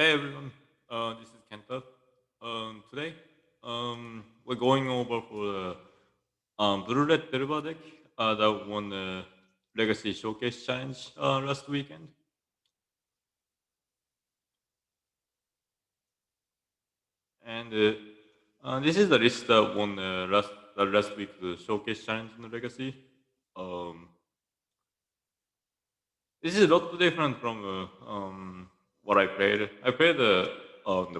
Hey everyone, this is Kenta. Today, we're going over for the Blue Red Derby deck that won the Legacy Showcase Challenge last weekend. And this is the list that won last week's Showcase Challenge in the Legacy. Um, this is a lot different from what I played. I played the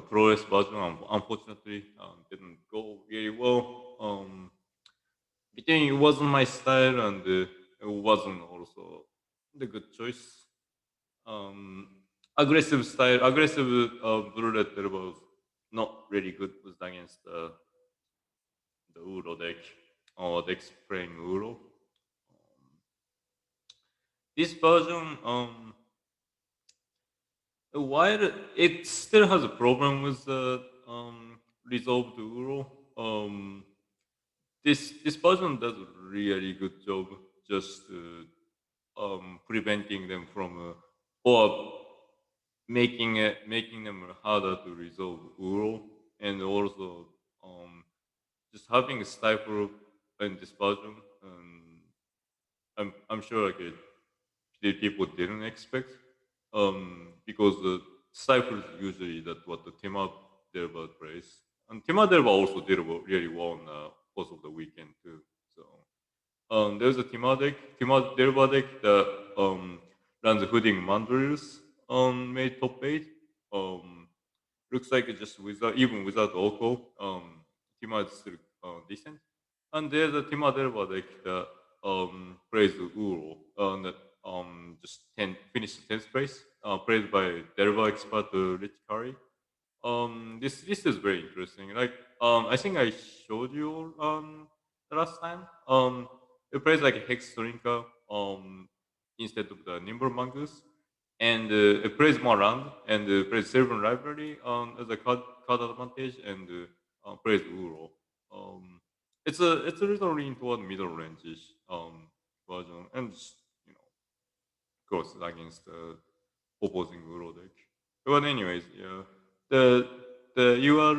Progress version, unfortunately, didn't go really well. Between it wasn't my style and it wasn't also the good choice. Aggressive style, aggressive blue red was not really good was against the Uro deck or decks playing Uro. This version, while it still has a problem with the resolved Uro, this version does a really good job just preventing them from or making them harder to resolve Uro, and also um, just having a stifle in this version. I'm sure like the people didn't expect because the stifle is usually that what the Tema Derba plays, and Tema Derba also did really well on the course of the weekend too. So there's a Tima deck, Tima Derba deck that runs Hooding Mandrills made top 8. Um, looks like it just without even without Oko, Tima is still decent. And there's a Tima Derba deck that plays Uro that just finished 10th place, played by Derba expert Rich Curry. This is very interesting. Like I think I showed you the last time. It plays like a Hex Trinka instead of the Nimble Mongoose, and it plays more round and plays Sylvan Library as a card advantage and plays Uro. Um, it's a little lean toward middle range version and just, you know, goes against the opposing Uro deck. But anyways, yeah, the you are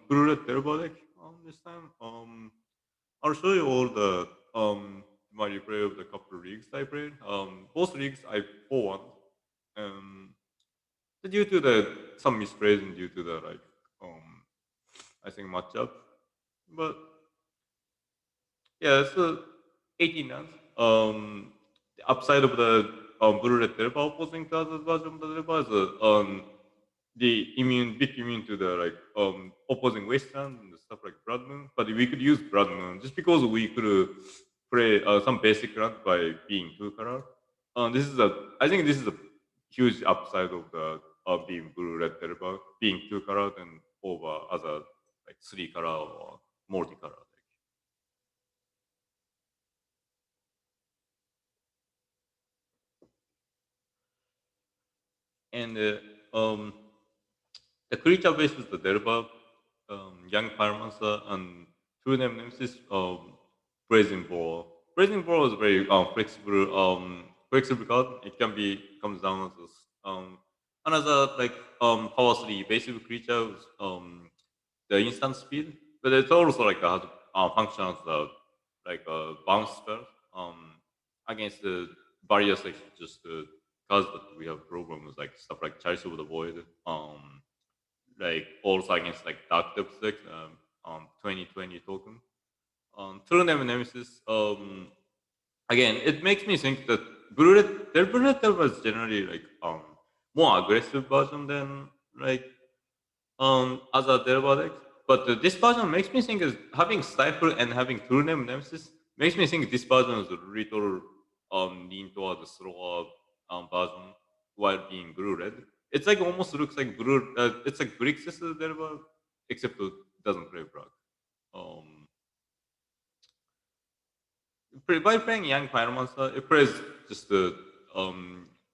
Blue Red Turbo deck this time. I'll show you all the my replay of the couple of leagues I played. Both leagues I won. Um, due to the some misplays and due to the like I think matchup, but yeah, so 18 runs. The upside of the Blue Red Delta opposing class version of the Delta is big immune to the like opposing Western and stuff like Blood Moon. But we could use Blood Moon just because we could play some basic run by being two color. I think this is a huge upside of the being Blue Red Delta being two color and over other like three color or multi color. And the creature base is the Derba, Young Pyromancer, and two name nemesis, Brazen Ball. Brazen Ball is very flexible card. It can be comes down as another like power 3 basic creature with the instant speed, but it's also like has function as the like a bounce spell against the various like just cards that we have problems like stuff like Chalice of the Void, like also against like Dark Depths deck, 2020 token. True Name Nemesis, again, it makes me think that Bullet was generally like more aggressive version than like other Delva decks. But this version makes me think is having Stifle and having True Name Nemesis makes me think this version is a little lean toward the slower version while being blue red. It's like almost looks like blue. It's like Grixis Delva, except it doesn't play black. Um, by playing Young Pyromancer, it plays just the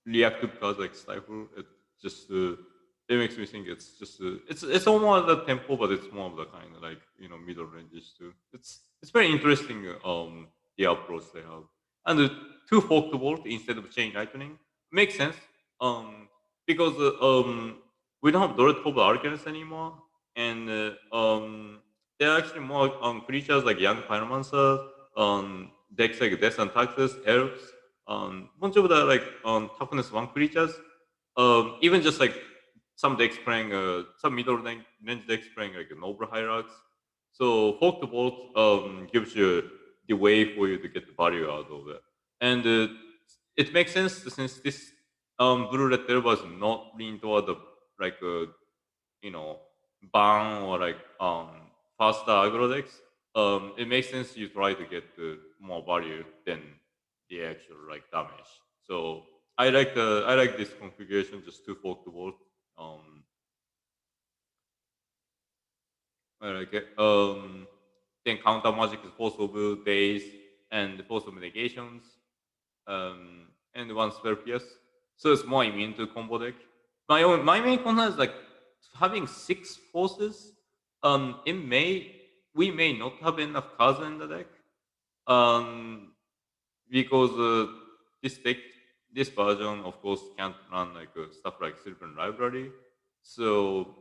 reactive cards like Stifle. It just it makes me think it's just it's almost the tempo, but it's more of the kind of like middle ranges too. It's very interesting the approach they have, and the two forked bolt instead of chain lightning makes sense because we don't have Dorothy Arcanist anymore, and there are actually more creatures like Young Pyromancer, decks like Death and Taxes, Elves, bunch of the like toughness one creatures. Even just like some decks playing some range decks playing like Noble Hierarchs. So Fork to Bolt gives you the way for you to get the value out of it, and it makes sense since this Blue Red Delver is not lean toward the like you know ban or like faster aggro decks. It makes sense you try to get more value than the actual like damage. So I like this configuration, just two Fork to Bolt. Um, I like it. Then counter magic is Force of Will, Days, and Force of Negations, and one Spell Pierce. So it's more immune to combo deck. My main concern is like having six forces. It may we may not have enough cards in the deck. Um, because this deck, this version, of course, can't run like stuff like Sylvan Library. So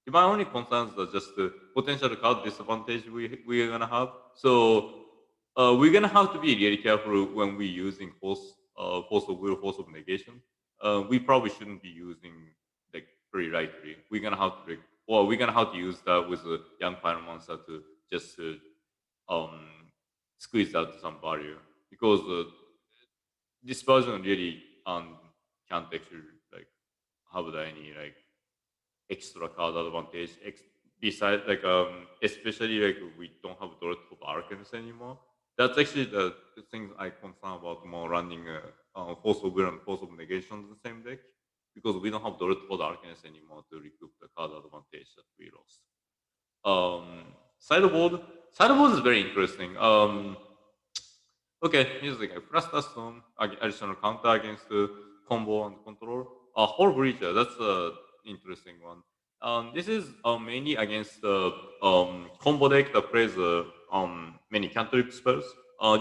my only concerns are just the potential card disadvantage we're gonna have. So we're gonna have to be really careful when we're using force of will, force of negation. We probably shouldn't be using like very lightly. We're gonna have to like, or we're gonna have to use that with a young pyromancer to just um squeeze out some value because this version really can't actually like have any like extra card advantage besides like especially like we don't have Dorothy of Arcans anymore. That's actually the thing I concern about more running Force of Will and Force of Negation in the same deck because we don't have Dorothy of Arcans anymore to recoup the card advantage that we lost. Sideboard. Sideboard is very interesting. Okay, here's like a Frasta Stone, additional counter against the combo and control. Whole Breacher, that's a interesting one. This is mainly against the combo deck that plays many cantrip spells.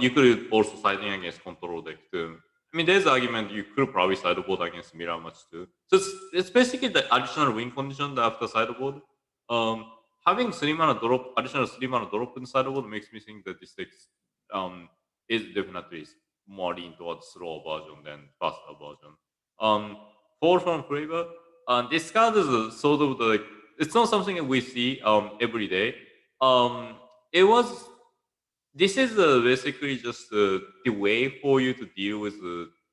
You could also siding against control deck too. I mean, there's the argument you could probably sideboard against Mirror Match too. So it's basically the additional win condition after sideboard. Um, having additional 3 mana drop in sideboard makes me think that this deck is definitely more lean towards slower version than faster version. Um, Fall from Flavor, this card is a sort of the, like, it's not something that we see every day. It was this is basically just the way for you to deal with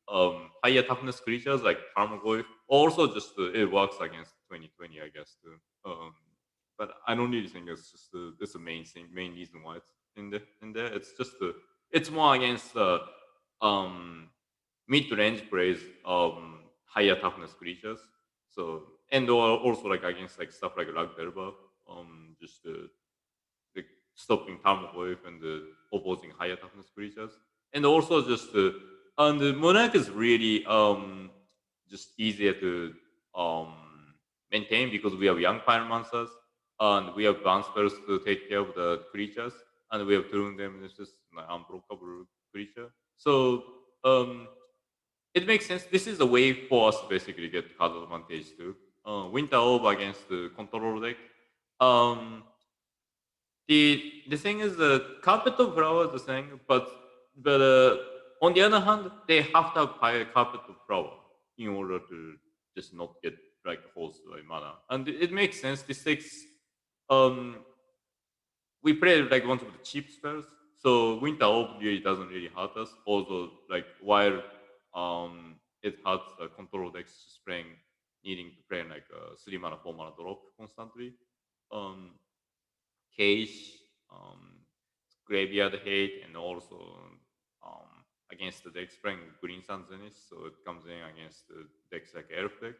higher toughness creatures like Tarmogoyf. Also, just it works against 2020, I guess. Too. But I don't really think it's just it's the main reason why it's in there. It's just it's more against mid range plays higher toughness creatures. So and or also like against like stuff like Ragdelva, just like stopping Tarmogoyf and opposing higher toughness creatures. And also just and the Monarch is really just easier to um maintain because we have young pyromancers and we have bounce spells to take care of the creatures and we have turned them into just an unblockable creature. So it makes sense. This is a way for us to basically get card advantage too. Winter Orb against the control deck. Um, the thing is the carpet of flowers the thing, but on the other hand, they have to have higher carpet of flower in order to just not get like forced by mana, and it makes sense. This takes um we play like one of the cheap spells, so Winter Orb really doesn't really hurt us. Although like while it hurts the control decks just playing needing to play like a 3 mana 4 mana drop constantly. Um, Cage, Graveyard Hate, and also against the decks playing Green Sun Zenith, so it comes in against the decks like Elf deck.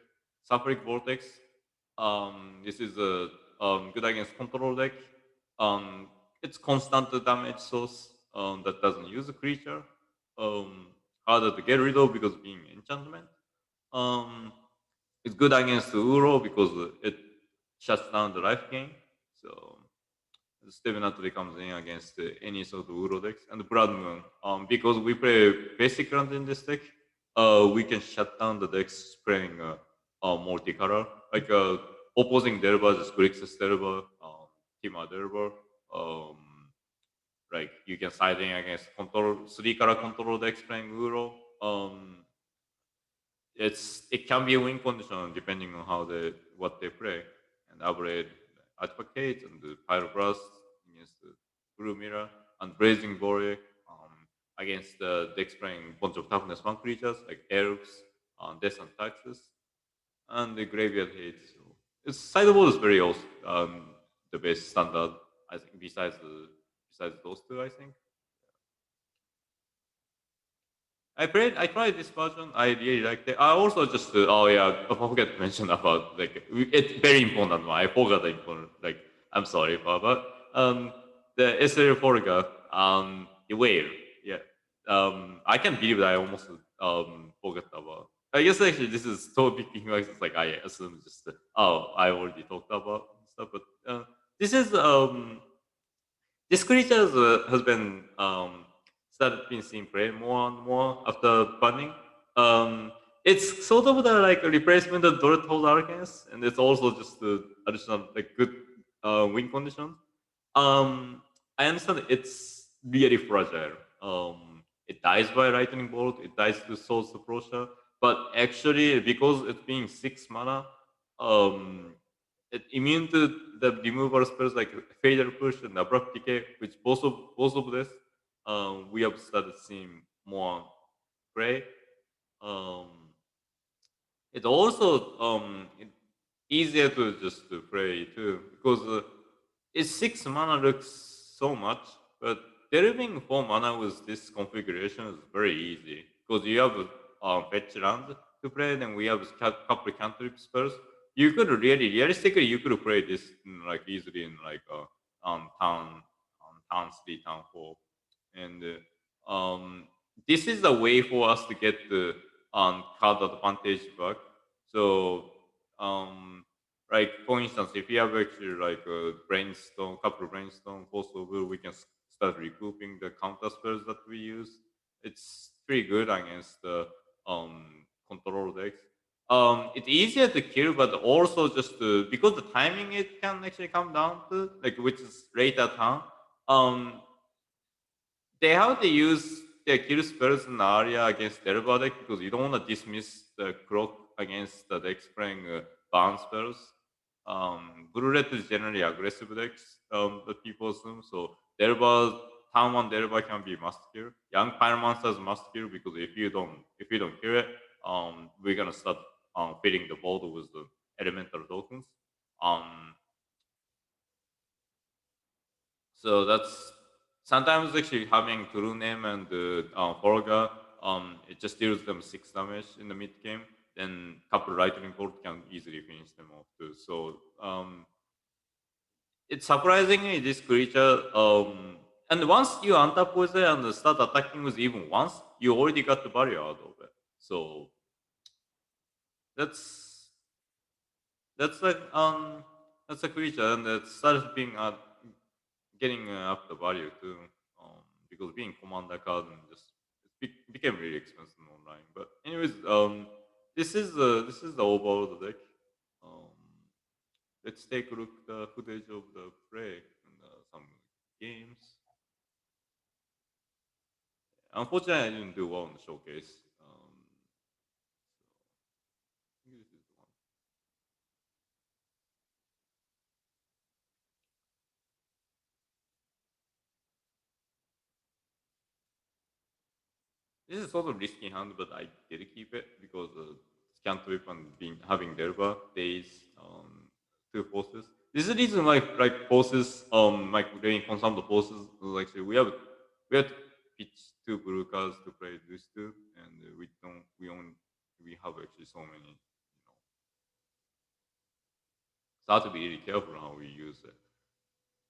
Sulfuric Vortex, this is a good against control deck. It's constant damage source that doesn't use a creature. Um, Harder to get rid of because being enchantment. Um, it's good against the Uro because it shuts down the life gain. So this definitely comes in against any sort of Uro decks. And Blood Moon, because we play basic round in this deck, we can shut down the decks playing multicolor. Like opposing derba is Grixis derba, Tima derba. Like you can siding against control three color control decks playing Uro. It can be a win condition depending on how they what they play. And Abrade Advocate and the Pyroblast against the Blue Mirror and Blazing Warrior against the decks playing bunch of toughness one creatures like Elves, Death and Taxes, and the Graveyard Hate. So its sideboard is very awesome. The best standard, I think, besides those two, I think. I tried this version. I really liked it. I also just oh yeah, I forgot to mention about like it's very important one. I forgot the important like I'm sorry for but the SL Forga the whale yeah I can't believe that I almost forgot about. I guess actually this is so big thing like it's like I assume just oh I already talked about stuff but this is this creature has been started being seen play more and more after banning. Um, it's sort of the like a replacement of Dorothy Arcans, and it's also just the additional like good win condition. Um, I understand it's really fragile. It dies by lightning bolt. It dies to Soul's Approacher, but actually because it's being 6 mana, um, it immune to the removal spells like Fader Push and Abrupt Decay, which both of this we have started seeing more play. Um, it's also easier to just to play too because it's 6 mana looks so much, but delivering 4 mana with this configuration is very easy because you have fetch land to play, then we have couple cantrip spells. You could really realistically you could play this like easily in like town 3, town 4, and this is a way for us to get the card advantage back. So um, like for instance, if you have actually like a brainstorm, couple of brainstorm, possible, we can start recouping the counter spells that we use. It's pretty good against the control decks. It's easier to kill, but also just because the timing it can actually come down to like which is later turn. Um, they have to use their kill spells in the area against Delva deck because you don't want to dismiss the clock against the decks playing burn spells. Blue red is generally aggressive decks that people assume. So Delva Town 1 Delva can be must kill. Young Pyromancer is must kill because if you don't kill it, we're gonna start filling the board with the elemental tokens. Um, so that's sometimes actually having True Name and Forga, it just deals them 6 damage in the mid game. Then couple lightning bolt can easily finish them off too. So it's surprisingly this creature. And once you untap with it and start attacking with even once, you already got the barrier out of it. So that's that's like that's a creature and it starts being getting up the value too, because being commander card and just became really expensive online. But anyways, this is the overall of the deck. Um, let's take a look at the footage of the play and some games. Unfortunately, I didn't do well in the showcase. So I think this is the one. This is sort of risky hand, but I did keep it because scan trip and being having Derba days two forces. This is the reason why like forces like doing consume the forces like say, we have to pitch two blue cards to play these two, and we have actually so many. So I have to be really careful how we use it.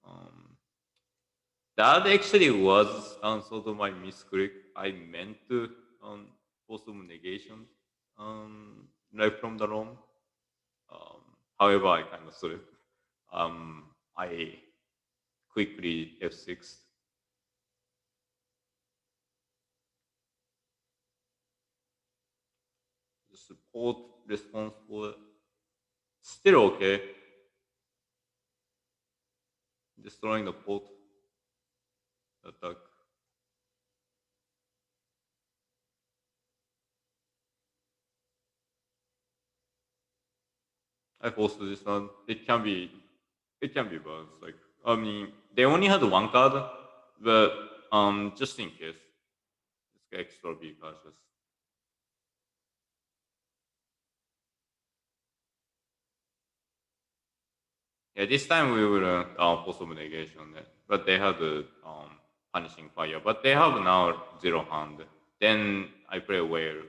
Um, That actually was sort of my misclick. I meant to post some negation right from the ROM. However, I kind of sort of I quickly F6. Support responsible. Still okay. Destroying the port attack. I posted this one. It can be balanced. Like I mean, they only had one card, but just in case, it's extra be cautious. Yeah, this time we will possible negation, but they had the punishing fire. But they have now zero hand. Then I play whale.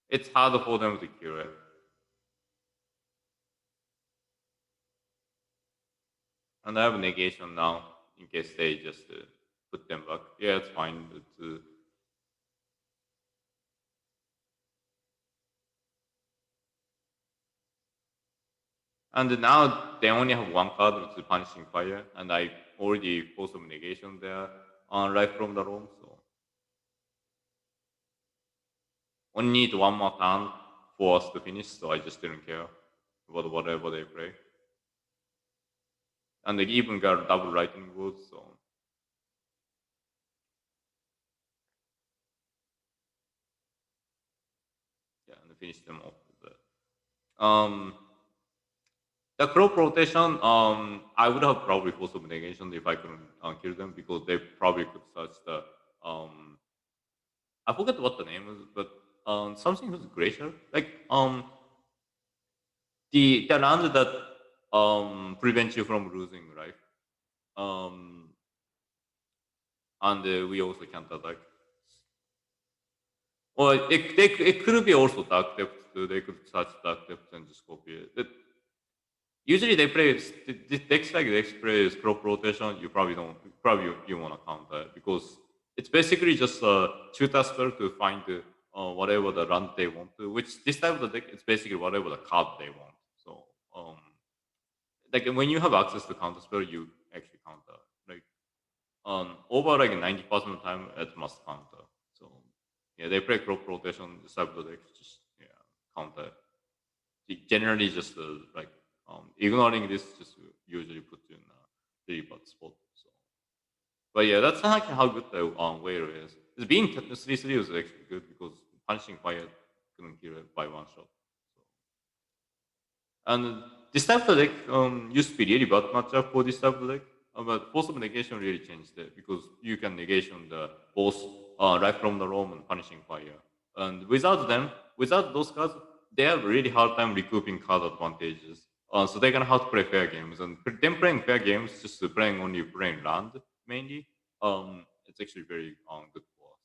It's hard for them to kill it, and I have negation now in case they just put them back. Yeah, it's fine. And now they only have one card, which is punishing fire, and I already put some negation there on right from the room. So only need one more turn for us to finish. So I just didn't care about whatever they play. And they even got double lightning bolts, so yeah, and finish them off with that. The crop rotation, I would have probably forced some negation if I couldn't kill them because they probably could touch the I forget what the name is, but something was glacier. Like the land that prevents you from losing, right? Um, and we also can't attack. Or it could be also dark depth too. They could touch dark depth and just copy it. Usually they play decks like this play crop rotation. You probably don't. Probably you want to counter it because it's basically just a tutor spell to find whatever the run they want to. Which this type of the deck, it's basically whatever the card they want. So like when you have access to counter spell, you actually counter. Like over like 90% of the time, it must counter. So yeah, they play crop rotation. This type of the deck, just yeah, counter. Generally just like ignoring this just usually puts you in a really bad spot. So, but yeah, that's like how good the Whale is. It's being 3-3 was actually good because punching fire couldn't kill it by one shot. So, and this type of deck used to be really bad matchup for this type of deck. But force of negation really changed it because you can negation the both right from the roam and punishing fire. And without them, without those cards, they have a really hard time recouping card advantages. So they're gonna have to play fair games, and them playing fair games, just playing only playing land mainly. It's actually very good for us.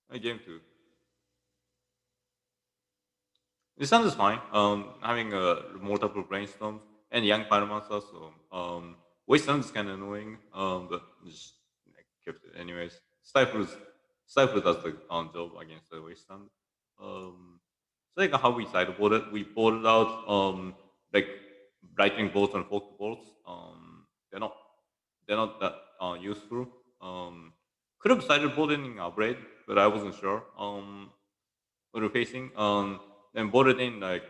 So game two. This sounds fine. Having multiple brainstorms and young Pyromancer, so Waste is kind of annoying. But just like, kept it anyways. Stifle does the job against the Waste Stand. So like how we sideboarded, we boarded out like lightning bolts and fork bolts. They're not they're not that useful. Could have sideboarded in upgrade, but I wasn't sure. What we're facing. And boarded in like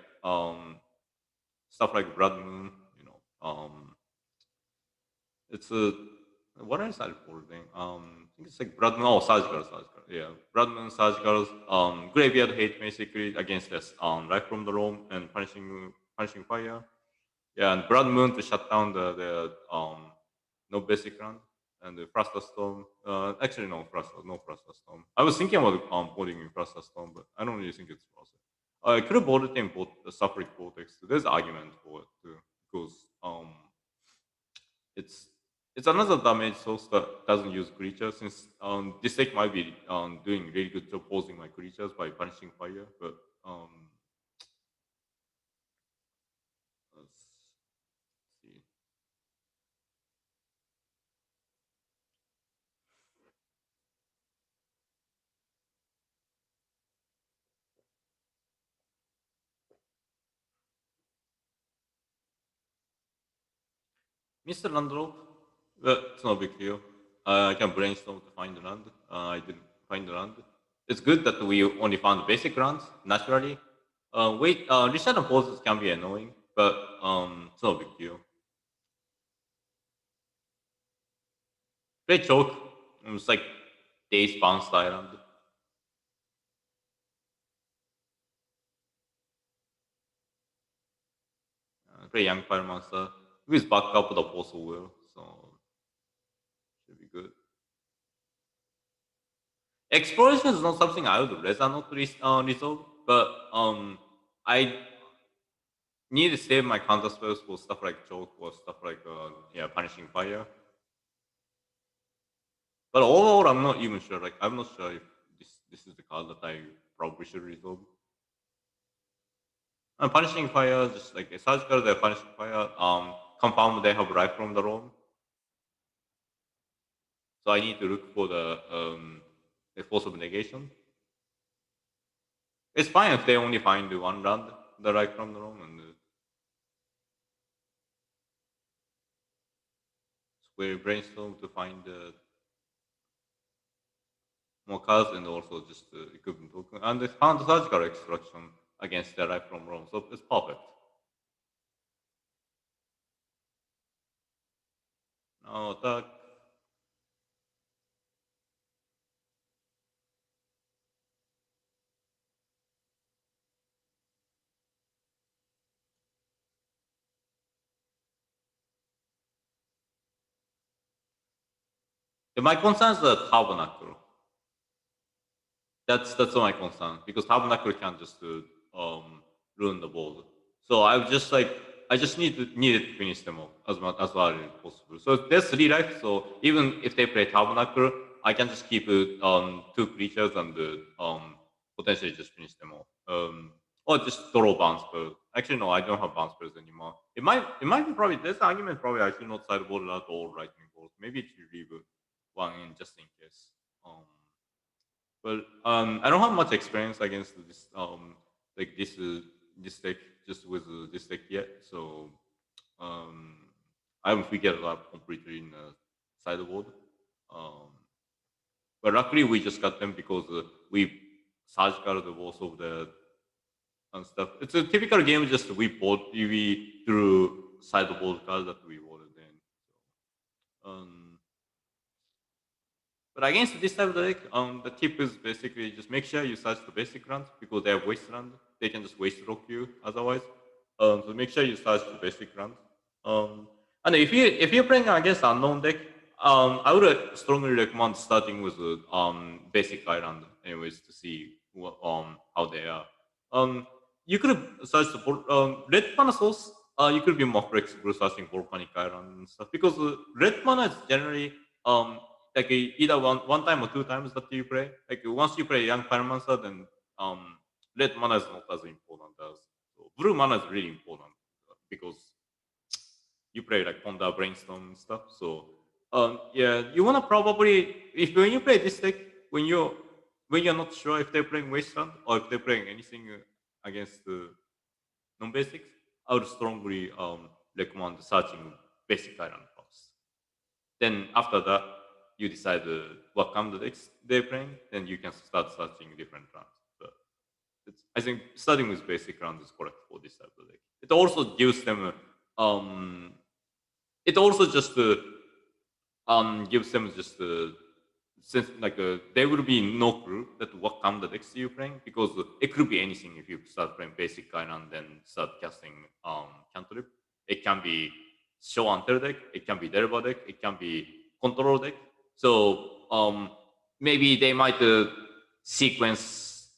stuff like Blood Moon. It's a what else I boarding? I think it's like Blood Moon. Oh, Surgical. Yeah, Blood Moon, Surgical. Graveyard hate basically against this. Right from the roam and punishing fire. Yeah, and Blood Moon to shut down the no basic run and the Fluster Storm. Actually, no Fluster Storm. I was thinking about boarding in Fluster Storm, but I don't really think it's worth it. I could have boarded in both the Suffering Vortex. There's argument for it too because it's it's another damage source that doesn't use creatures since this deck might be doing really good job posing my creatures by punishing fire, but let's see. Mr. Landrop, But it's no big deal. I can brainstorm to find the land. I didn't find the land. It's good that we only found basic runs naturally. Reset and poses can be annoying, but it's no big deal. Play choke. It's like days bounced island. Play young fire monster. With backup the boss will, so should be good. Exploration is not something I would rather not resolve, but I need to save my counter spells for stuff like choke or stuff like punishing fire. But overall, I'm not even sure. Like I'm not sure if this is the card that I probably should resolve. And punishing fire, just like a surgical, they're punishing fire. Compound, they have right from the roam, so I need to look for the force of negation. It's fine if they only find the one round the right from the room and square brainstorm to find more cards and also just the equipment token. And they found surgical extraction against the right from Rome, so it's perfect. Now attack. My concern is the tabernacle. That's my concern because tabernacle can just ruin the board. So I just needed to finish them off as much as well as possible. So there's three life. So even if they play tabernacle, I can just keep two creatures and potentially just finish them off. Or just throw bounce spell. Actually, no, I don't have bounce spells anymore. It might be probably there's an argument probably I should not sideboard at all lightning bolt. Maybe it should leave one in just in case. But I don't have much experience against this like this deck just with this deck yet. So I haven't figured it out completely in sideboard. Um, but luckily we just got them because we surgical the walls of the and stuff. It's a typical game. Just we through sideboard cards that we voted in. So, but against this type of deck, the tip is basically just make sure you search the basic runs because they have waste run. They can just waste rock you otherwise. So make sure you search the basic runs. And if you're playing against unknown deck, I would strongly recommend starting with the basic island anyways to see how they are. Um, you could search the red mana source. You could be more flexible searching volcanic island and stuff because red mana is generally like either one time or two times that you play. Like once you play young pyromancer, then red mana is not as important as so blue mana is really important because you play like Ponder Brainstorm and stuff. So yeah, you wanna probably if when you play this deck when you're not sure if they're playing Wasteland or if they're playing anything against the non-basics, I would strongly recommend searching basic island first. Then after that, you decide what kind of decks they're playing. Then you can start searching different rounds. But I think starting with basic rounds is correct for this type of deck. It also gives them it also just gives them just since like there will be no clue that what kind of decks you're playing because it could be anything if you start playing basic kind and then start casting cantrip. It can be show enter deck, it can be derba deck, it can be control deck. So maybe they might sequence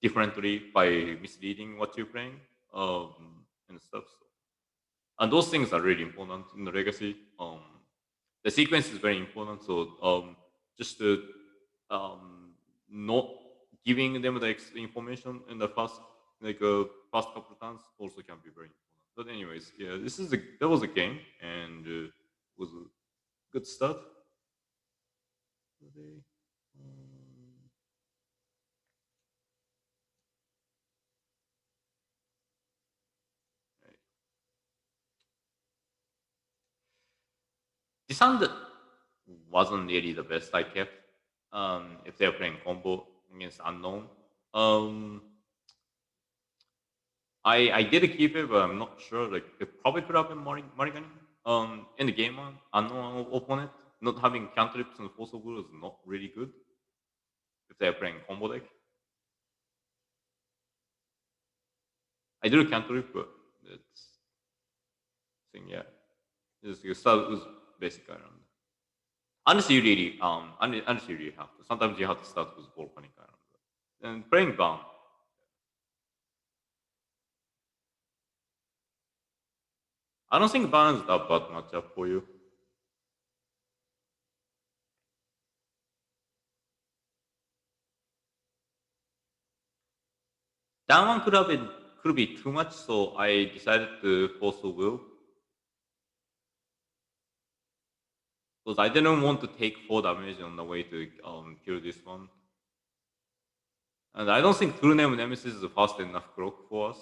differently by misleading what you're playing and stuff. So and those things are really important in the legacy. The sequence is very important. So just not giving them the information in the first couple of times also can be very important. But anyways, yeah, that was a game and was a good start. Today. Um, Descent wasn't really the best I kept. If they're playing combo against unknown. Um, I did keep it, but I'm not sure. Like it probably could have been Marigani. In the game on unknown opponent, not having cantrips and force of will is not really good if they're playing combo deck. I do cantrip, but it's thing, yeah. It's start with basic iron. Unless you really have to. Sometimes you have to start with volcanic iron. And playing bound. I don't think bound is that bad matchup for you. That one could be too much, so I decided to force a will. Because I didn't want to take 4 damage on the way to kill this one. And I don't think True Name Nemesis is a fast enough clock for us.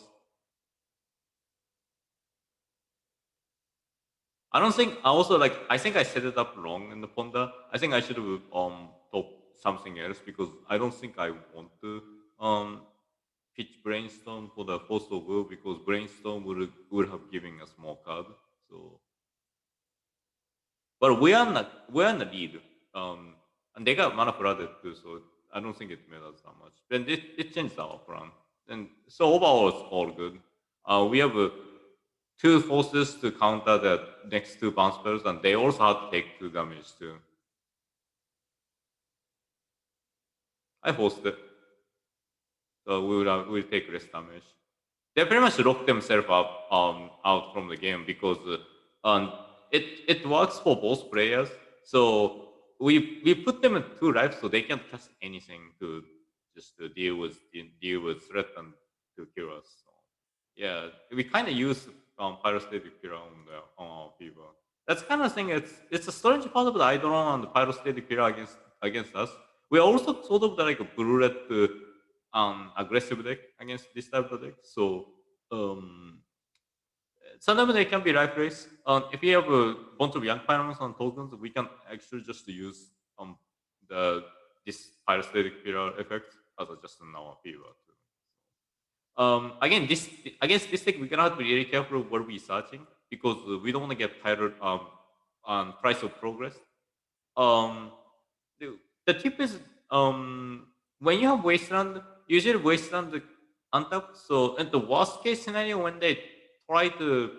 I don't think I also like I think I set it up wrong in the Ponda. I think I should have top something else because I don't think I want to pitch brainstorm for the force of will because brainstorm would have given us more card. So but we're in the lead. And they got mana flooded too, so I don't think it matters that much. Then it changed our plan. And so overall it's all good. We have 2 forces to counter the next 2 bounce spells, and they also have to take 2 damage too. I forced it. So we'll take less damage. They pretty much lock themselves up out from the game because it works for both players. So we put them in 2 lives so they can cast anything to just to deal with threat and to kill us. So, yeah, we kind of use pyrostatic pillar on our people. That's kind of thing. It's a strange part of the Eidolon and the pyrostatic pillar against us. We are also sort of like a blue red aggressive deck against this type of deck. So um, sometimes they can be life race. If we have a bunch of young pyrons on tokens, we can actually just use the this pyrostatic pillar effect as just an our favor too. Again, this against this deck, we're gonna have to be really careful what we're searching because we don't want to get tired on price of progress. Um, the tip is when you have wasteland, usually wasteland untap. So in the worst case scenario, when they try to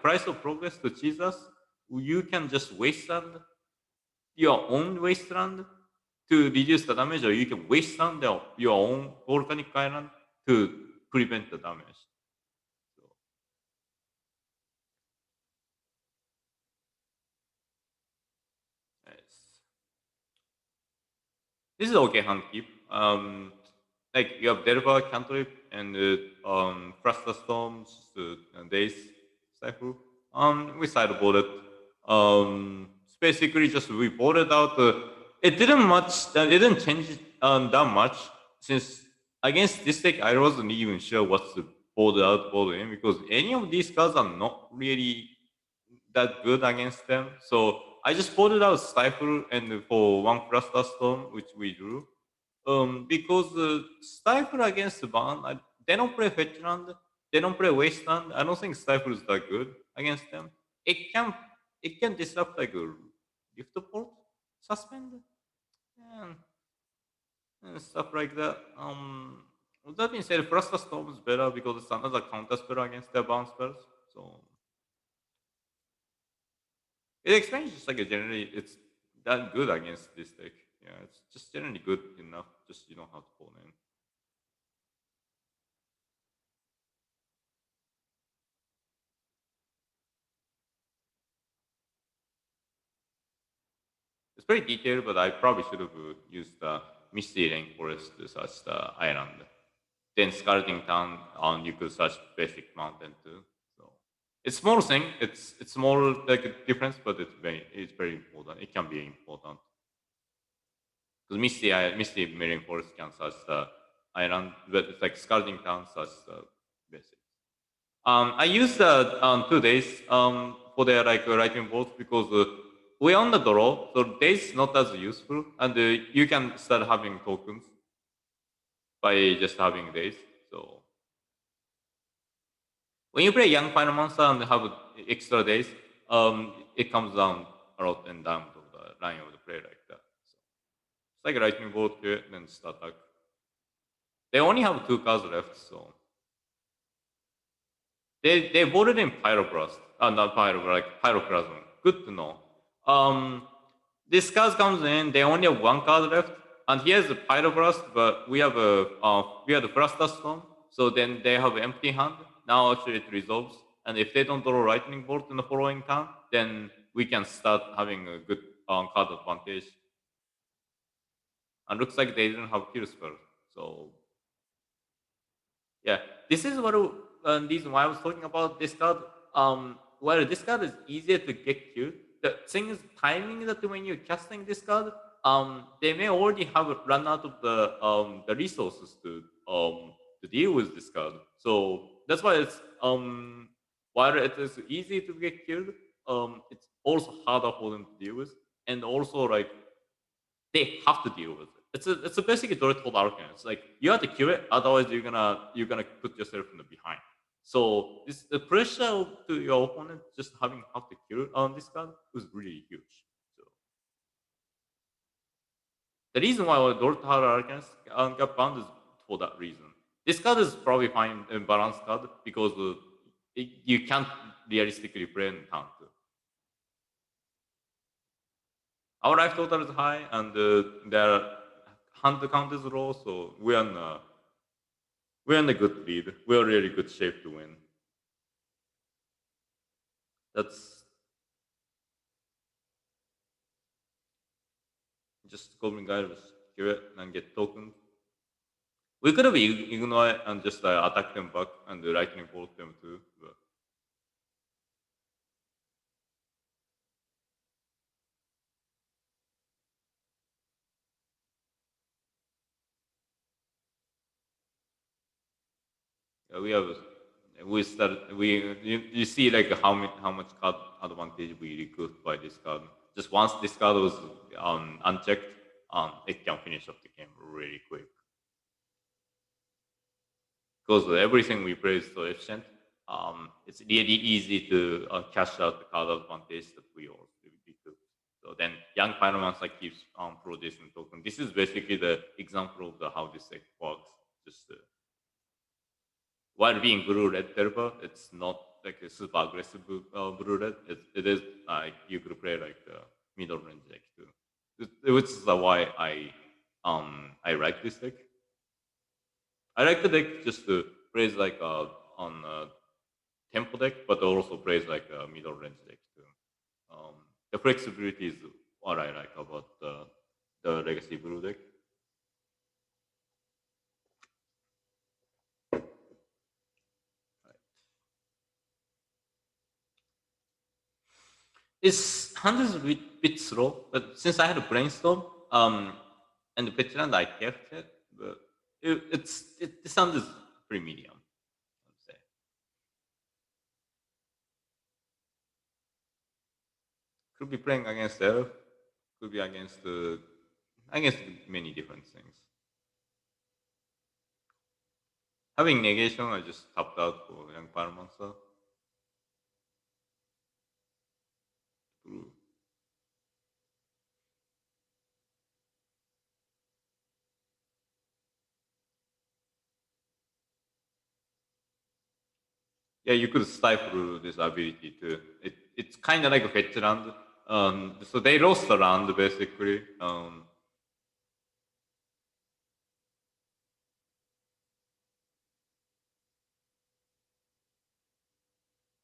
price of progress to cheese us, you can just wasteland your own wasteland to reduce the damage, or you can wasteland your own volcanic island to prevent the damage. So, yes. This is okay hand keep. Like you have Delva, Cantrip, and Frasta Storms, Days, Cypher. We sideboarded. It's basically just we boarded out. It didn't much. It didn't change that much since against this deck I wasn't even sure what's the board out, board in because any of these cards are not really that good against them. So I just boarded out Stifle and for 1 Frasta Storm, which we drew. Because Stifle against Ban, they don't play Fetchland, they don't play Wasteland. I don't think Stifle is that good against them. It can it can disrupt like a gift port suspend and, and stuff like that. With that being said, Frasta Storm is better because it's another counter spell against their bounce spells. So it explains just like a generally it's that good against this deck. Yeah, it's just generally good enough. Just you don't have to pull in. It's very detailed, but I probably should have used the Misty Rainforest to search the island. Then Scalding Town, you could search basic mountain too. So it's small thing. It's small like a difference, but it's very important. It can be important because Misty Rainforest can search the island, but it's like Scalding Town search the basic. I used 2 days for their like writing bolt because we on the draw, so days not as useful, and you can start having tokens by just having days. So when you play Young Final Monster and have extra days, it comes down a lot and down to the line of the play like that. So it's like lightning bolt here, then start attack. They only have 2 cards left, so they voted in Pyroblast. Not Pyro, like Pyroclasm. Good to know. This card comes in. They only have 1 card left, and here's the Pyroblast, but we have the Fluster Storm. So then they have empty hand. Now actually it resolves, and if they don't draw Lightning Bolt in the following turn, then we can start having a good card advantage. And looks like they didn't have Kill Spell, so yeah, this is what reason why I was talking about this card. Well, this card is easier to get killed. The thing is timing that when you're casting this card, they may already have run out of the resources to deal with this card. So that's why it's while it is easy to get killed, it's also harder for them to deal with, and also like they have to deal with it. It's a basically Dorito Arcane. It's like you have to kill it, otherwise you're gonna put yourself in the behind. So this the pressure to your opponent just having have to kill it on this card was really huge. So the reason why Dorito Arcane got banned is for that reason. This card is probably fine in balanced card because you can't realistically play in turn two. Our life total is high and their hand count is low, so we're in a good lead. We're really good shape to win. That's just Goblin Guide was kill it and get token. We could have ignored it and just attack them back and lightning bolt them too. But yeah, you see like how much card advantage we recruit by this card. Just once this card was unchecked, it can finish up the game really quick. Because everything we play is so efficient, it's really easy to cash out the card advantage that we took. So then Young Pyromancer keeps producing token. This is basically the example of how this deck works. Just while being blue red Terba, it's not like a super aggressive blue red. It is like you could play like the middle range deck too. Which is why I like this deck. I like the deck just to plays like on tempo deck, but also plays like a middle range deck too. The flexibility is what I like about the Legacy Blue deck. Its hand is a bit slow, but since I had a brainstorm, and the Petland I kept it, but the sound is pretty medium. I'd say. Could be playing against Elf, could be against many different things. Having negation, I just tapped out for Young Pyromancer. Blue. Yeah, you could stifle this ability too. It's kind of like a fetch land. So they lost the round basically.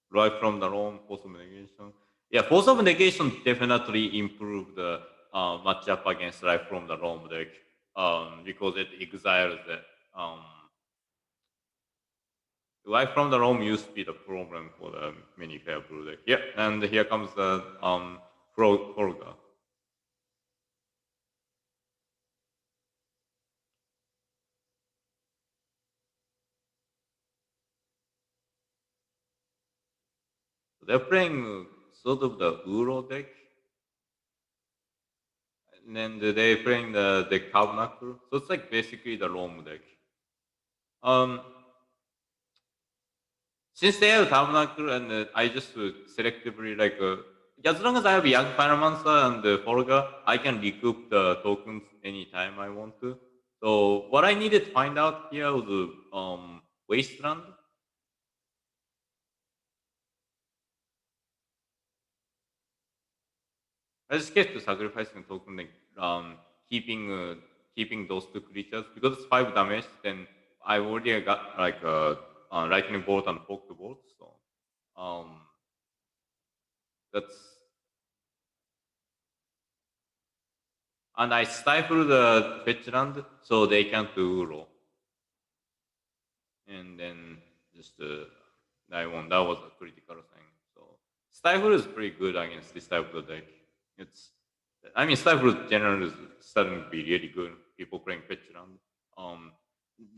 Right from the Rome, Force of Negation. Yeah, Force of Negation definitely improved the matchup against Right from the Rome deck because it exiles it. Right from the Rome used to be the problem for the mini fair blue deck. Yeah, and here comes the Frolga. They're playing sort of the Uro deck. And then they playing the deck Tabernacle. So it's like basically the Rome deck. Um, since they have Tabernacle and I just selectively like as long as I have Young Pyromancer and Forga, I can recoup the tokens anytime I want to. So what I needed to find out here was Wasteland. I just kept sacrificing token like keeping keeping those two creatures because it's 5 damage. Then I already got like lightning bolt and focus bolt. So um that's and I stifle the fetch land so they can't do roll. And then just I won. That was a critical thing. So stifle is pretty good against this type of deck. It's I mean stifle generally is starting to be really good. People playing fetch land. Um,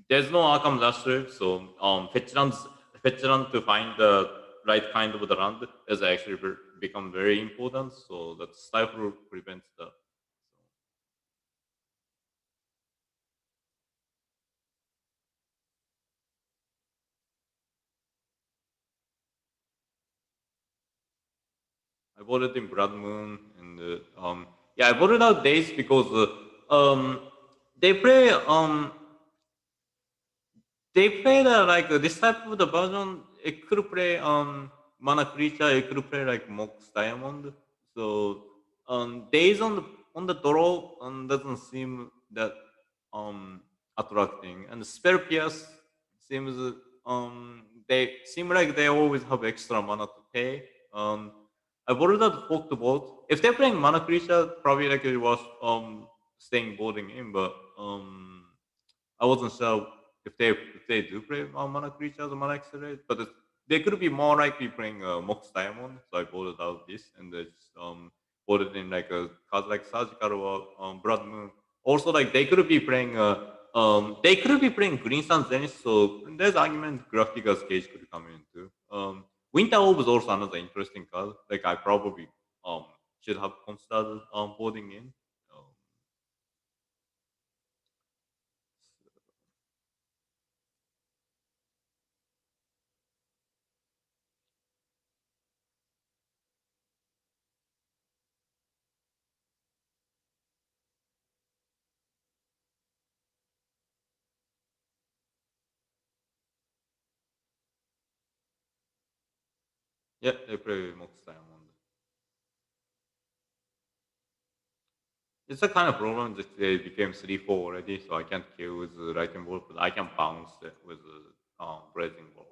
there's no Arkham Duster, so fetch land to find the right kind of the land has actually become very important. So that stifle prevents the. So. I bought it in Blood Moon, and yeah, I bought it out days because they play like this type of the version. It could play mana creature. It could play like Mox Diamond. So days on the draw doesn't seem that um attracting, and Spell Pierce seems they seem like they always have extra mana to pay. I worried that folk to both. If they're playing mana creature, probably like it was staying boarding in, but I wasn't sure if they do play mana creatures or mana accelerate, but they could be more likely playing Mox Diamond. So I voted out this and they just voted in like a card like Surgical or Blood Moon. Also, like they could be playing Green Sun Zenith. So there's argument Graftica's Cage could come in too. Winter Orb is also another interesting card. Like I probably should have considered voting in. Um, yeah, they play Mox Diamond. It's a kind of problem that they became 3-4 already, so I can't kill with the Lightning Bolt, but I can bounce it with the Blazing Bolt.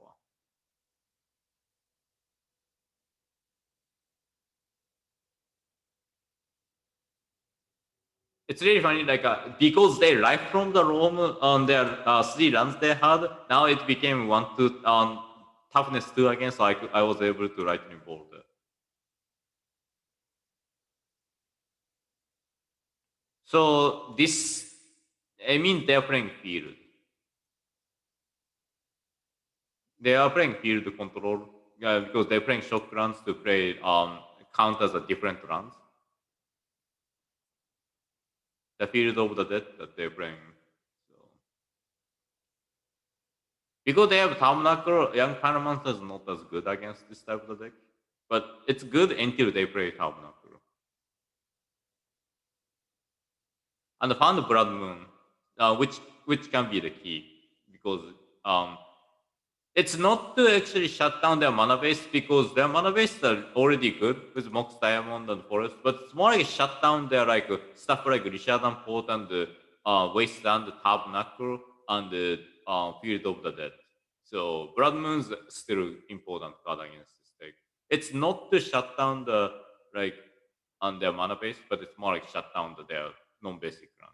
It's really funny, like because they life from the roam on their 3 runs they had, now it became 1-2 toughness 2 again, so I was able to Lightning Bolt it. So this, I mean, they're playing field. They are playing field control because they're playing shock runs to play count as a different runs. The field of the dead that they're playing. So because they have Tabernacle, Young Pyromancer is not as good against this type of deck. But it's good until they play Tabernacle. And found Blood Moon, which can be the key because um, it's not to actually shut down their mana base because their mana base are already good with Mox Diamond and Forest, but it's more like shut down their like stuff like Richard and Port and Wasteland, Tabernacle, and Field of the Dead. So Blood Moon's still important card against this deck. It's not to shut down the like on their mana base, but it's more like shut down their non-basic run.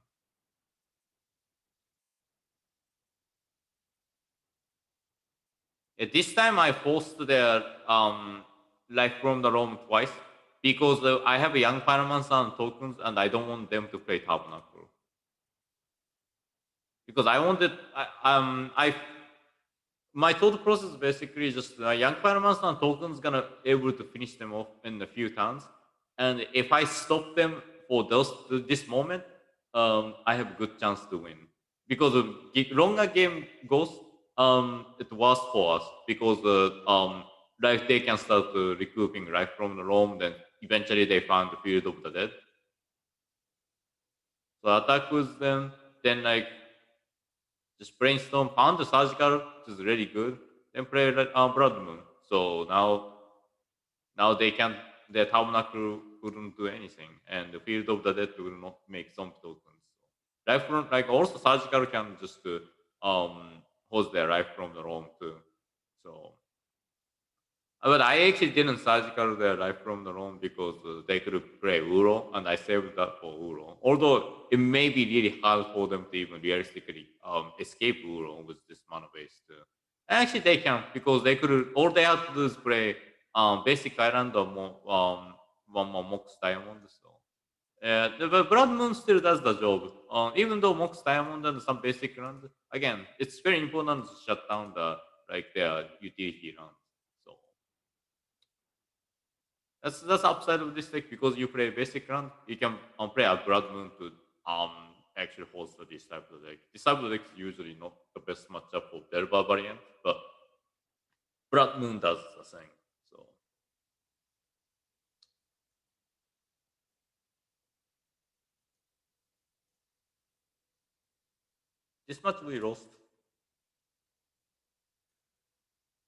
This time I forced their life from the roam twice because I have a young Pyromancer and tokens and I don't want them to play Tabernacle. Because I wanted, my thought process basically just young Pyromancer and tokens gonna able to finish them off in a few turns. And if I stop them for this moment, I have good chance to win because of longer game goes. It was for us because like they can start recouping right from the roam. Then eventually they found the field of the dead. So attack was then like just brainstorm, found the surgical, which is really good. Then play like Blood Moon. So now they can their tabernacle couldn't do anything, and the field of the dead will not make some tokens. So, life from like also surgical can just host their life from the roam too. So but I actually didn't surgical their life from the room because they could play Uro, and I saved that for Uro. Although it may be really hard for them to even realistically escape Uro with this mana base too. Actually, they can because they could. All they have to do is play basic island or one more Mox Diamond. So the Blood Moon still does the job. Even though Mox Diamond and some basic runs, again, it's very important to shut down the like their utility runs. So that's upside of this deck because you play basic run, you can play a Blood Moon to actually host this type of deck. This type of deck is usually not the best matchup for Delva variant, but Blood Moon does the thing. So this match we lost.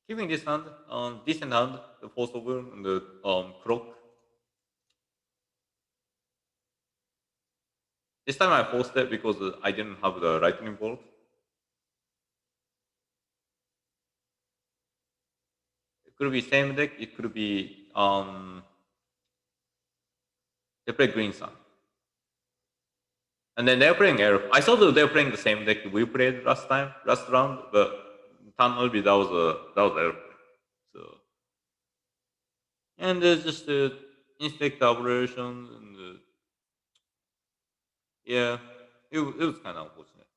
Keeping this hand, decent hand, the Force of Will and the Croc. This time I forced it because I didn't have the Lightning Bolt. It could be same deck. It could be they play Green Sun. And then they're playing Air. I saw that they're playing the same deck we played last round, but Tanolbi that was Airplane. So and there's just instinct aberration and yeah, it was kind of unfortunate.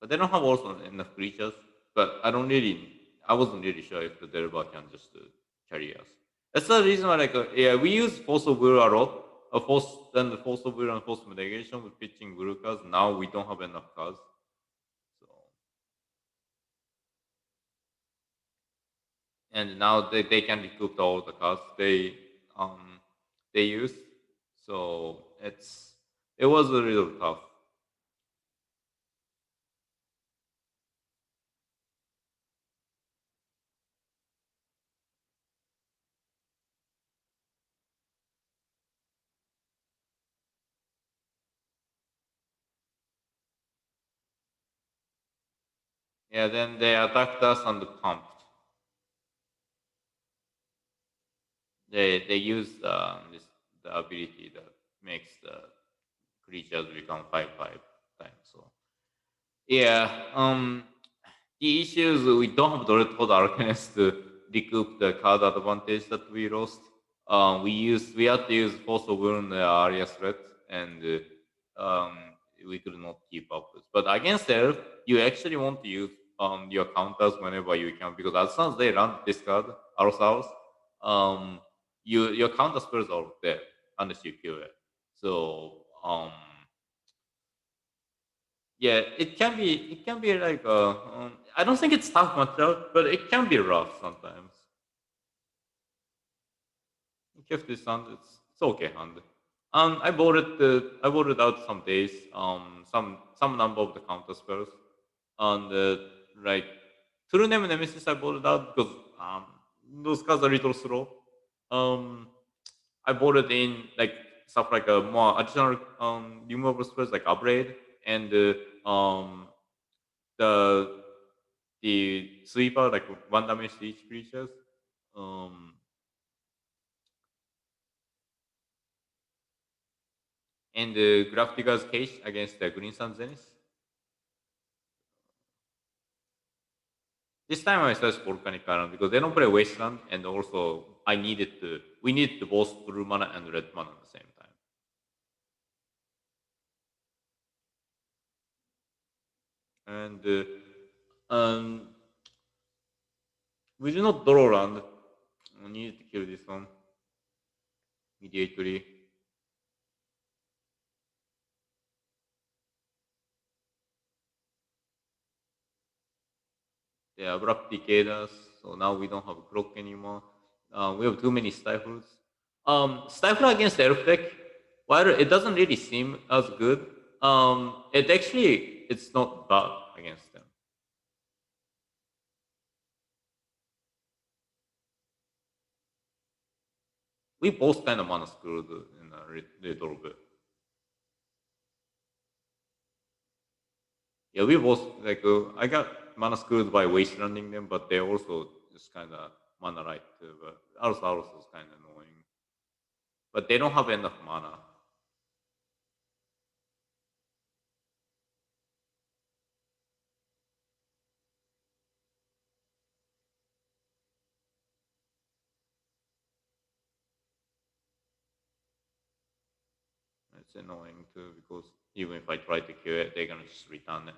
But they don't have also enough creatures. But I wasn't really sure if the Derba can just carry us. That's the reason why like yeah we use Force of Will a lot. Then the Force of Will and Force of Mitigation with pitching Will cards. Now we don't have enough cards. So and now they can recoup all the cards um they use. So it was a little tough. Yeah, then they attacked us on the pump. They used the ability that makes the creatures become 5/5 times. So yeah, the issue is we don't have the Red Hot Arcanist to recoup the card advantage that we lost. We had to use Force of Will and Arya threat, and we could not keep up with. But against Elf, you actually want to use your counters whenever you can because as soon as they run this card ourselves, um, your counter spells are there unless you kill it. So yeah, it can be like I don't think it's tough matchup, but it can be rough sometimes. Kept this hand, it's okay hand. I bought it out some days. Some number of the counter spells, and like True Name Nemesis I bought it out because those cards are a little slow. Um, I bought it in like stuff like a more additional removable spells like upgrade and the sweeper like one damage to each creatures. Um, and the Graftiga's case against the Green Sun Zenith. This time I searched Volcanic Island because they don't play Wasteland, and also we needed to both blue mana and red mana at the same time. And we did not draw land. We needed to kill this one. immediately. They abrupt decayed us, so now we don't have a clock anymore. We have too many stifles. Stifle against elf deck, while it doesn't really seem as good, it actually it's not bad against them. We both kind of mana screwed in a little bit. Yeah, we both like I got mana screwed by wastelanding them, but they also just kind of mana right too. But Allosaurus is kind of annoying, but they don't have enough mana. It's annoying too because even if I try to kill it, they're gonna just return it.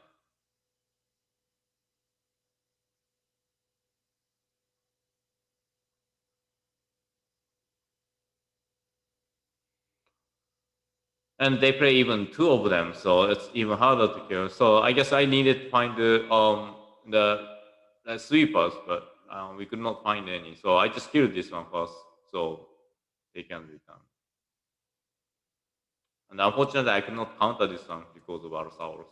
And they play even two of them, so it's even harder to kill. So I guess I needed to find the sweepers, but we could not find any. So I just killed this one first, so they can return. And unfortunately, I could not counter this one because of Allosaurus.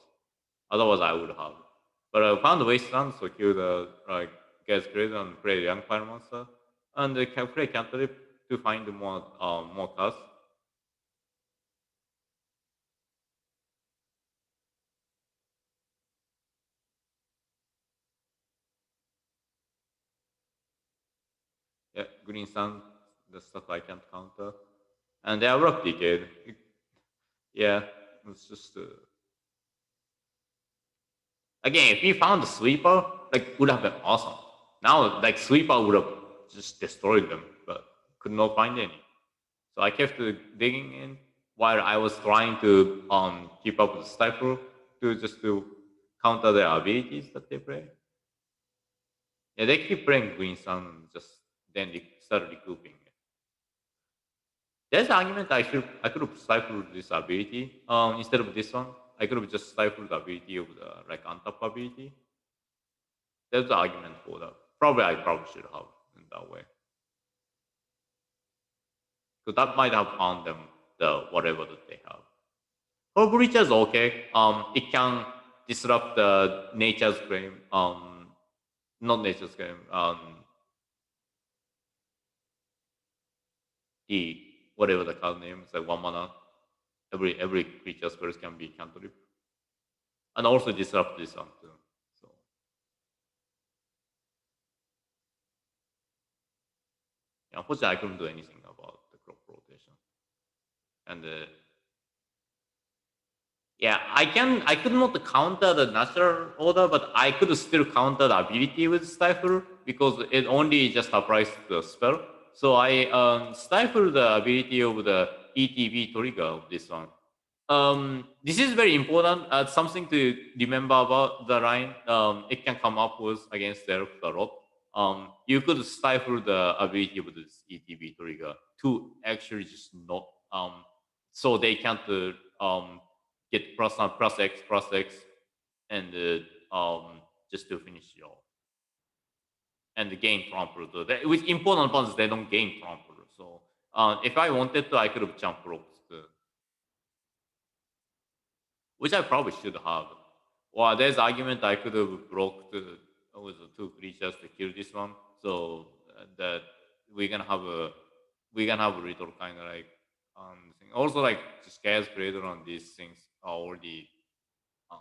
Otherwise, I would have. But I found a wasteland, so killed like Gas Grid and play Young Fire Monster, and can play Cantrip to find more cards. Yeah, Green Sun, the stuff I can't counter. And they are rock decayed. Yeah, it's just again, if we found the sweeper, like would have been awesome. Now, like sweeper would have just destroyed them, but could not find any. So I kept digging in while I was trying to keep up with Stifle to just to counter their abilities that they play. Yeah, they keep playing Green Sun and just then they start recouping it. There's an argument I could have stifled this ability instead of this one. I could have just stifled the ability of the like untap ability. There's an argument for that. I probably should have in that way. So that might have found them the whatever that they have. Or breach is okay. It can disrupt the nature's claim. Not nature's claim. The whatever the card name is like 1 mana. Every creature spells can be cantrip, and also disrupt this one too. So yeah, unfortunately, I couldn't do anything about the crop rotation. And yeah, I could not counter the natural order, but I could still counter the ability with Stifle because it only just applies to the spell. So I stifle the ability of the ETB trigger of this one. This is very important. Something to remember about the line. It can come up with against Elf a lot. You could stifle the ability of this ETB trigger to actually just not so they can't get plus X and just to finish you off and gain trample. With important ones, they don't gain trample. So if I wanted to, I could have jump ropes, which I probably should have. Well, there's argument I could have blocked with the two creatures to kill this one, so that we're gonna have a little kind of like thing. Also like just chaos creator on these things are already um,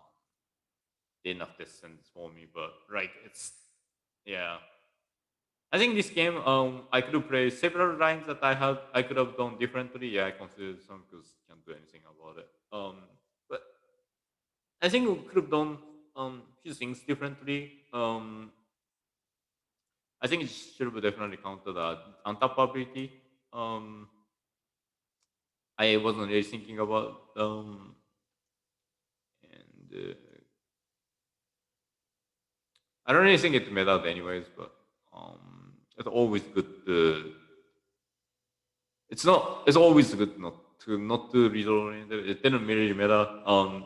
enough distance for me, but like it's yeah. I think this game, I could have played several lines that I could have done differently. Yeah, I considered some because can't do anything about it. But I think we could have done few things differently. I think it should have definitely counted the untap ability. Um, I wasn't really thinking about and I don't really think it mattered anyways, but it's always good to It's always good not to read oriented. It didn't really matter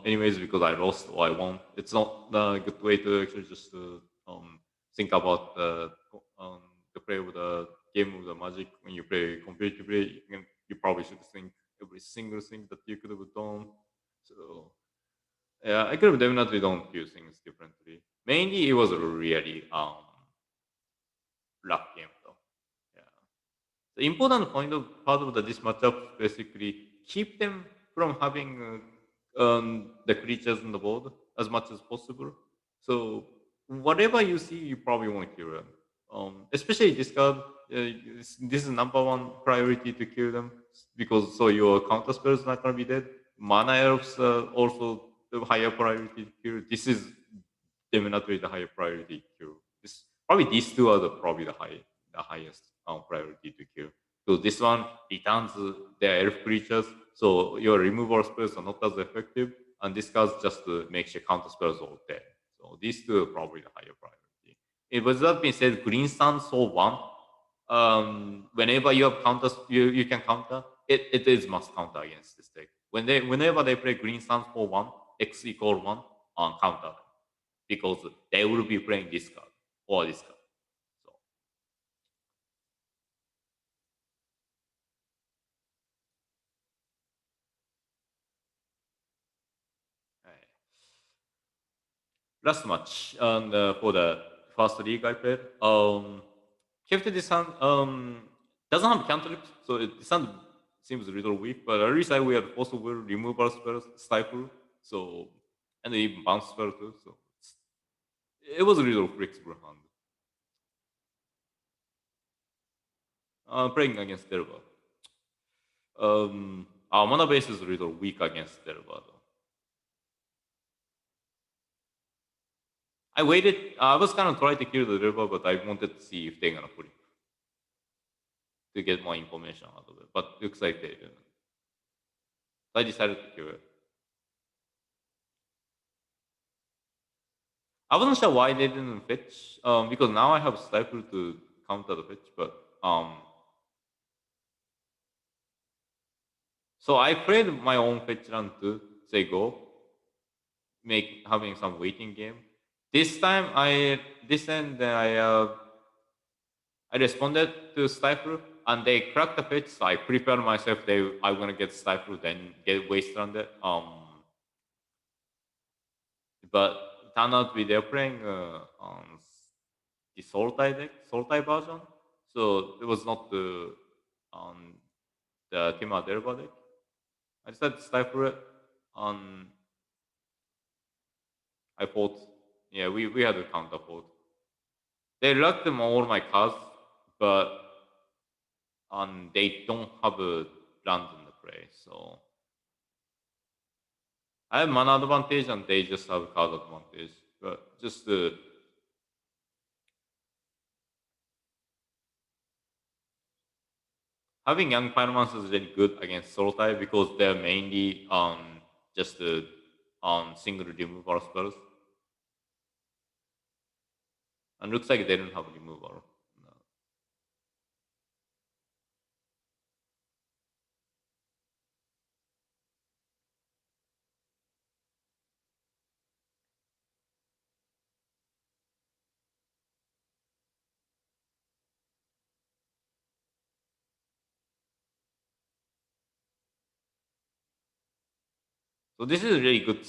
anyways because I lost or I won. It's not a good way to actually just think about the play of the game of the Magic. When you play competitively, you probably should think every single thing that you could have done. So yeah, I could have definitely done a few things differently. Mainly, it was a really luck game though. Yeah. The important point of part of this matchup basically keep them from having the creatures on the board as much as possible. So whatever you see, you probably won't kill them. Especially this card, this is number one priority to kill them because so your counter spell is not gonna be dead. Mana elves also the higher priority to kill. This is definitely the higher priority to kill. This probably these two are probably the highest priority to kill. So this one returns their elf creatures, so your removal spells are not as effective, and this card just makes your counter spells all dead. So these two are probably the higher priority. It was that being said, Green Sun Soul 1, whenever you have counters, you can counter, it is must counter against this deck. Whenever they play Green Sun for 1, X equal 1, on counter because they will be playing this card or this card. So, right. Last match and for the first league I played, kept this hand doesn't have cantrips, so this hand seems a little weak. But at least we had also will removal spells, stifle, so and even bounce spell too. So it was a little flexible hand. Playing against Derva. Our mana base is a little weak against Derva though. I waited. I was kind of trying to kill the river, but I wanted to see if they're gonna put it to get more information out of it. But looks like they didn't. So I decided to kill it. I wasn't sure why they didn't fetch, because now I have stifle to counter the fetch. But so I played my own fetch run to say go, make having some waiting game. This time I responded to Stifle and they cracked the pitch, so I prepared myself I'm gonna get Stifle then get waste on it. But it turned out they're playing on the Sultai deck, Sultai version. So it was not on the Tima Derva deck. I decided to Stifle it on I fought. Yeah, we had a counter fought. They locked them all my cards, but they don't have a land in the play. So I have mana advantage and they just have card advantage. But just having young pyromancer is really good against soul type because they're mainly just on single removal spells. And looks like they don't have removal. No. So this is a really good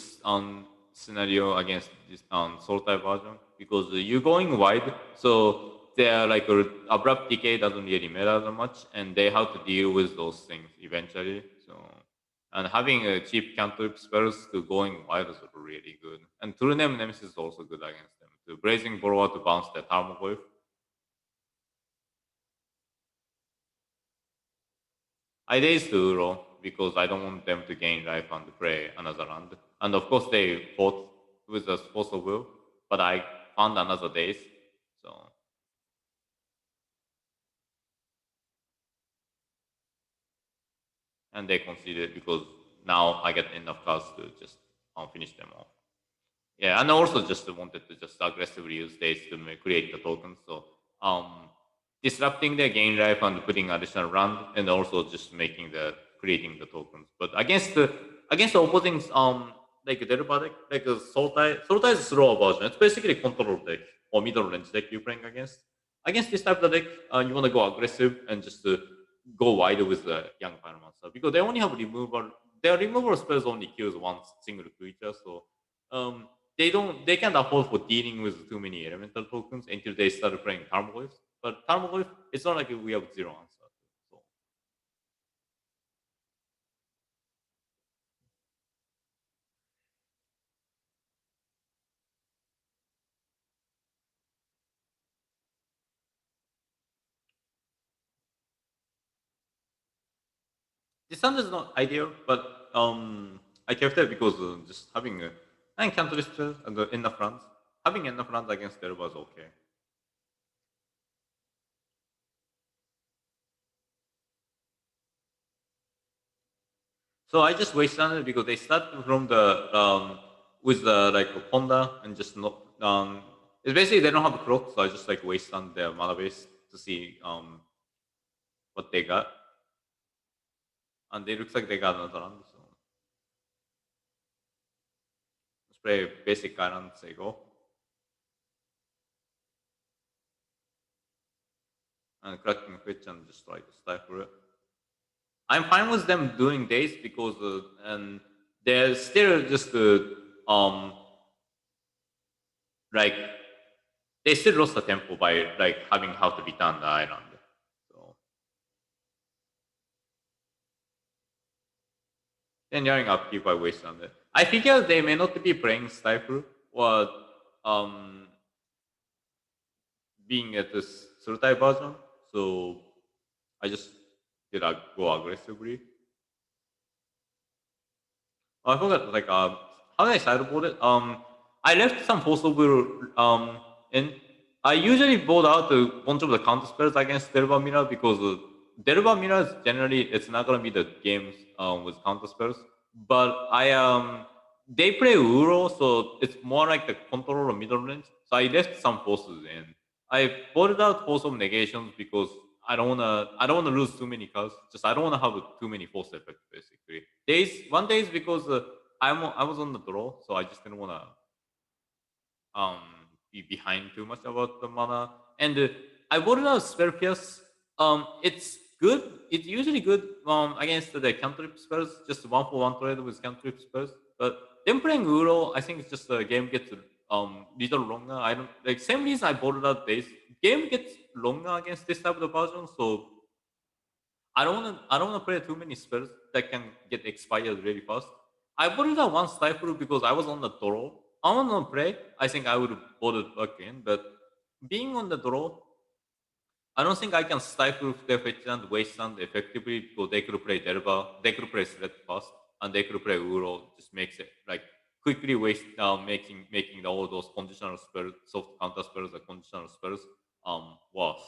scenario against this soul type version because you're going wide, so they're like abrupt decay doesn't really matter that much, and they have to deal with those things eventually. So and having a cheap cantrip spells to going wide is really good, and True Name Nemesis is also good against them. The Blazing Borrower to bounce the Tarmogoyf. I raised the Uro because I don't want them to gain life and play another land. And of course, they fought with the force of will, but I found another days. So, and they conceded because now I get enough cards to just finish them off. Yeah, and I also just wanted to just aggressively use days to create the tokens. So, um, disrupting the game life and putting additional round, and also just making the creating the tokens. But against the opposing like Derba deck, like a Sultai is a slower version. It's basically control deck or middle range deck you're playing against. Against this type of deck, you want to go aggressive and just go wide with the young Pyromancer because they only have removal. Their removal spells only kills one single creature, so they can't afford for dealing with too many elemental tokens until they start playing Tarmogoyfs. But Tarmogoyf, it's not like we have zero answer. So this sound is not ideal, but I kept it because just having an Cantrip and the enough runs, having enough runs against there was okay. So I just wasted it because they start from the with the like Honda and just not it's basically they don't have a clock, so I just like waste on their mana base to see what they got. And it looks like they got another round, so let's play basic Island Sego and cracking pitch and just try to stifle it. I'm fine with them doing this because and they're still just like they still lost the tempo by like having how to return the island. So then yelling upkeep by waste on it. I figure they may not be playing Stifle or um being at this Surtai version. So I just did go aggressively. Oh, I forgot like how did I sideboard it? I left some force over in. I usually board out a bunch of the counter spells against Derba Mira because Derba Mira is generally it's not gonna be the games with counter spells. But I they play Uro, so it's more like the control of middle range. So I left some forces in. I boarded out force of negations because I don't wanna lose too many cards. Just I don't wanna have too many force effects basically. One day is because I was on the draw, so I just didn't wanna um be behind too much about the mana. And I voted out Spell Pierce. It's good. It's usually good against the cantrip spells, just one for one trade with cantrip spells. But them playing Uro, I think it's just the game gets little longer. I don't like same reason I voted out this. Game gets longer against this type of version, so I don't wanna play too many spells that can get expired really fast. I bought it at one stifle because I was on the draw. I wanna play. I think I would have bought it again, but being on the draw, I don't think I can stifle their Fetchland Wasteland effectively because they could play Derba, they could play Threat fast, and they could play Uro. Just makes it like quickly waste making all those conditional spells, soft counter spells, the conditional spells worse.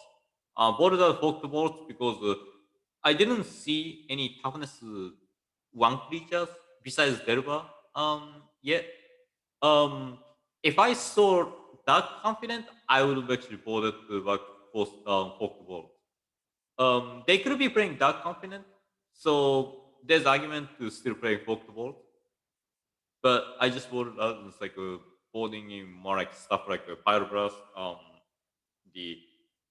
Boarded out folk board because I didn't see any toughness one creatures besides Derba yet. Um, if I saw that confident, I would have actually bought it back post Pokeball. They could be playing that confident, so there's argument to still play Pokeball. But I just bought it out. It's like boarding in more like stuff like a Pyroblast, the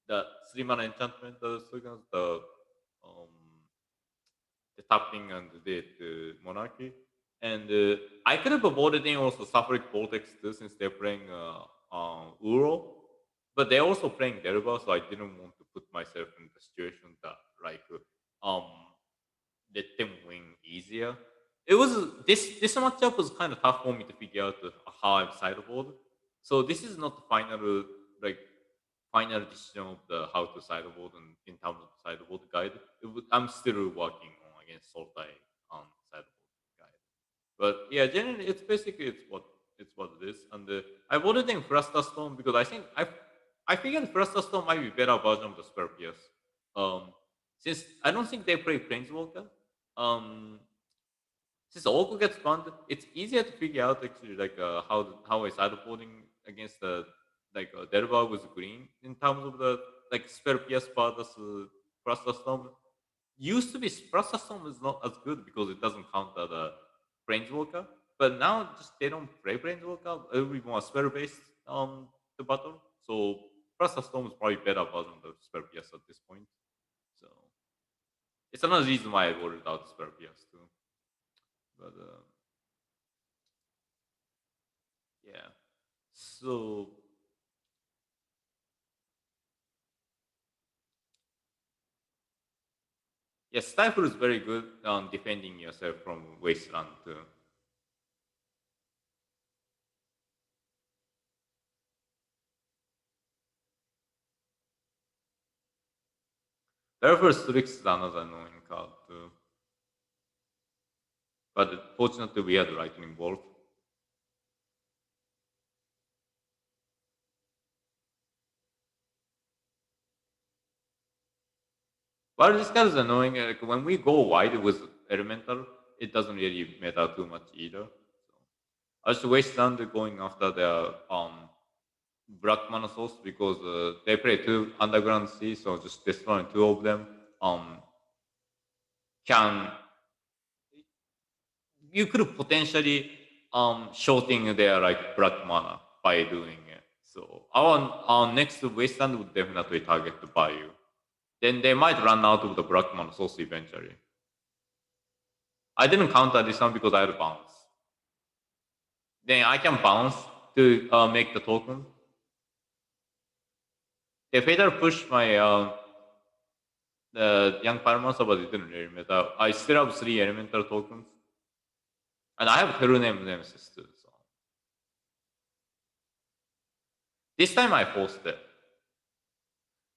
the 3 mana enchantment, um the tapping and the monarchy. And I could have avoided in also suffering vortex too since they're playing Uro, but they're also playing Derba, so I didn't want to put myself in the situation that like let them win easier. It was this matchup was kind of tough for me to figure out how I'm sideboard. So this is not the final like final decision of the how to sideboard and in terms of sideboard guide. I'm still working on against Sultai sideboard guide. But yeah, generally it's what it is. And I voted in Frasta Stone because I figured Frasta Stone might be better version of the Spare PS. Um, since I don't think they play Planeswalker. Um, since Oko gets banned, it's easier to figure out actually like how is sideboarding against the like Derba with green in terms of the like Sphere PS versus Cluster Storm used to be Cluster Storm is not as good because it doesn't counter the Planeswalker. But now just they don't play Planeswalker. Every more Sphere based the battle. So Cluster Storm is probably better version of Sphere PS at this point. So it's another reason why I ordered out Sphere PS too. But yeah. So yeah, Stifle is very good on defending yourself from Wasteland too. Therefore, Strix is another annoying card too. But fortunately, we had Lightning Bolt. But this card is annoying. Like when we go wide with Elemental, it doesn't really matter too much either. So I just Wasteland going after their Black Mana Source because they play two Underground Sea, so just destroying two of them can you could potentially shorting their like Black Mana by doing it. So our next Wasteland would definitely target the Bayou. Then they might run out of the Black Mana Source eventually. I didn't counter this one because I had bounce. Then I can bounce to make the token. If Fader push my the Young Pyromancer, but it didn't really matter. I still have 3 elemental tokens. And I have True Name Nemesis too. So this time I forced it.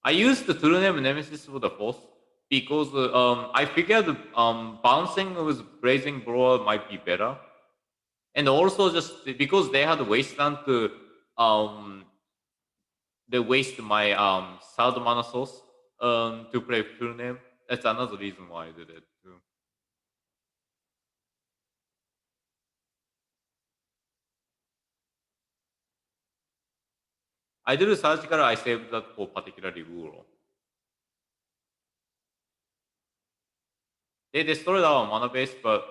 I used the True Name Nemesis for the force because I figured bouncing with Blazing Blower might be better. And also just because they had Wasteland to they waste my third mana source to play True Name. That's another reason why I did it too. I did a surgical, I saved that for particularly Uro. They destroyed our mana base, but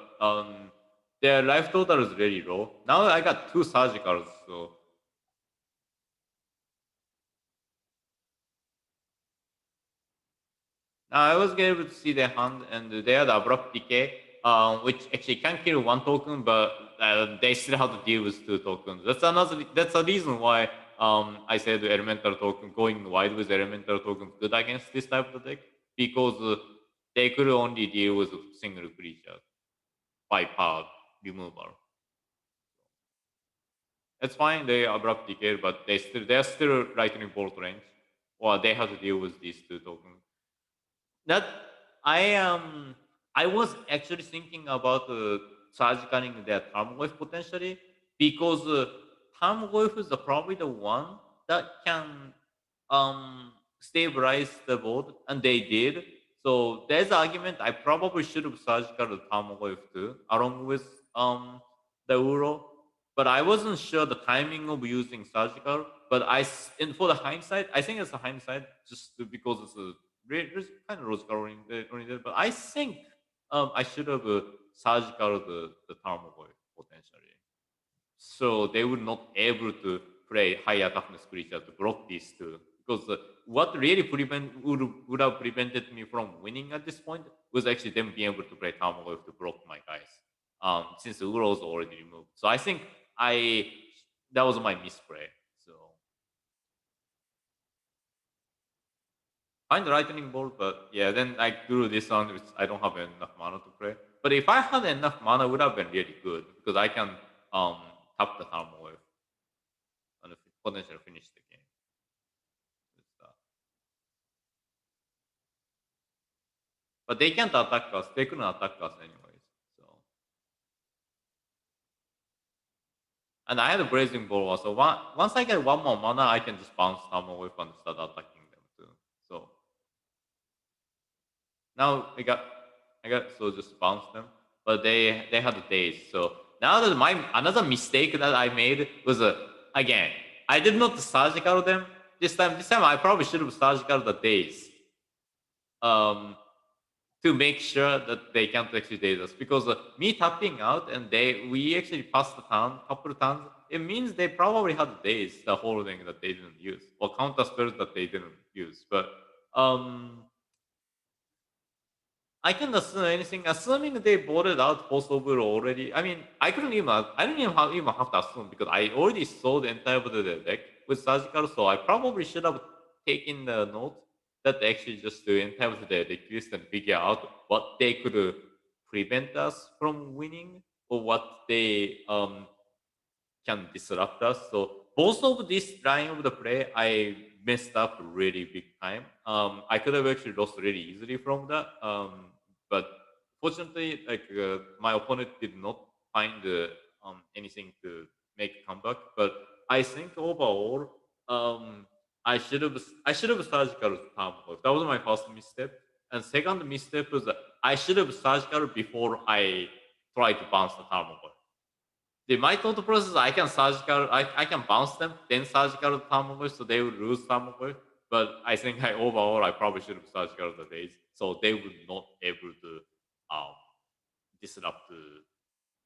their life total is very low. Now I got 2 surgicals, so now I was able to see their hand, and they had abrupt decay, which actually can kill 1 token, but they still have to deal with 2 tokens. That's a reason why I said elemental token going wide with elemental tokens good against this type of deck because they could only deal with a single creature by power removal. It's fine, they abrupt decay, but they're still lightning bolt range, or they have to deal with these 2 tokens. That I was actually thinking about surgicling their Tarmogoyf potentially because Tarmogoyf is probably the one that can stabilize the board, and they did. So there's the argument I probably should have surgical the Tarmogoyf too, along with the Uro. But I wasn't sure the timing of using surgical. But and for the hindsight, I think it's a hindsight just because it's a there's kind of logical oriented, but I think I should have surgical the Tarmogoyf potentially. So they would not able to play higher toughness creature to block these 2. Because what really would have prevented me from winning at this point was actually them being able to play Tarmogoyf to block my guys. Since the Uro was already removed. So I think that was my misplay. So find the lightning bolt, but yeah, then I drew this one, which I don't have enough mana to play. But if I had enough mana, it would have been really good because I can tap the Tarmogoyf and potentially finish the game. But they can't attack us. They couldn't attack us anyways. So, and I had a Blazing Blower, so once I get 1 more mana, I can just bounce Tarmogoyf and start attacking them too. So now I got so just bounce them, but they had a daze. So now that another mistake that I made was again I did not surgical them, this time I probably should have surgical the days. Um, to make sure that they can't actually date us because me tapping out and we actually passed the turn couple of times, it means they probably had days the whole thing that they didn't use or counter spells that they didn't use. But um I can assume anything, assuming they boarded out post over already. I mean, I didn't even have to assume because I already saw the entire of the deck with surgical, so I probably should have taken the note that actually just the entire of the deck list and figure out what they could prevent us from winning or what they can disrupt us. So both of this line of the play, I messed up really big time. I could have actually lost really easily from that. But fortunately, my opponent did not find anything to make a comeback. But I think overall, I should have surgical time. That was my first misstep. And second misstep was that I should have surgical before I tried to bounce the thermal. My thought process, I can bounce them, then surgical turnover, so they would lose turnover. But I think overall, I probably should have surgical the days, so they would not able to um, disrupt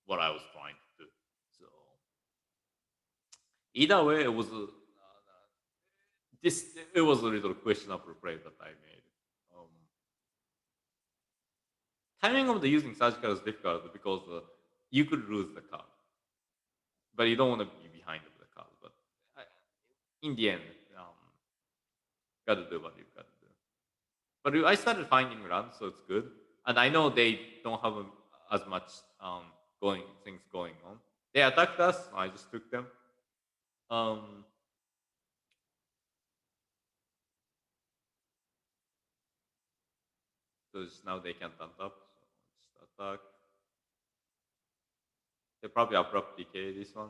what I was trying to do. So either way, it was a little questionable play that I made. Um, Timing of the using surgical is difficult because you could lose the card, but you don't want to be behind the card. But I, in the end, um, gotta do what you gotta do. But I started finding runs, so it's good. And I know they don't have as much things going on. They attacked us. I just took them. Um, so now they can't hunt up. So just attack. They probably abrupt decay this one,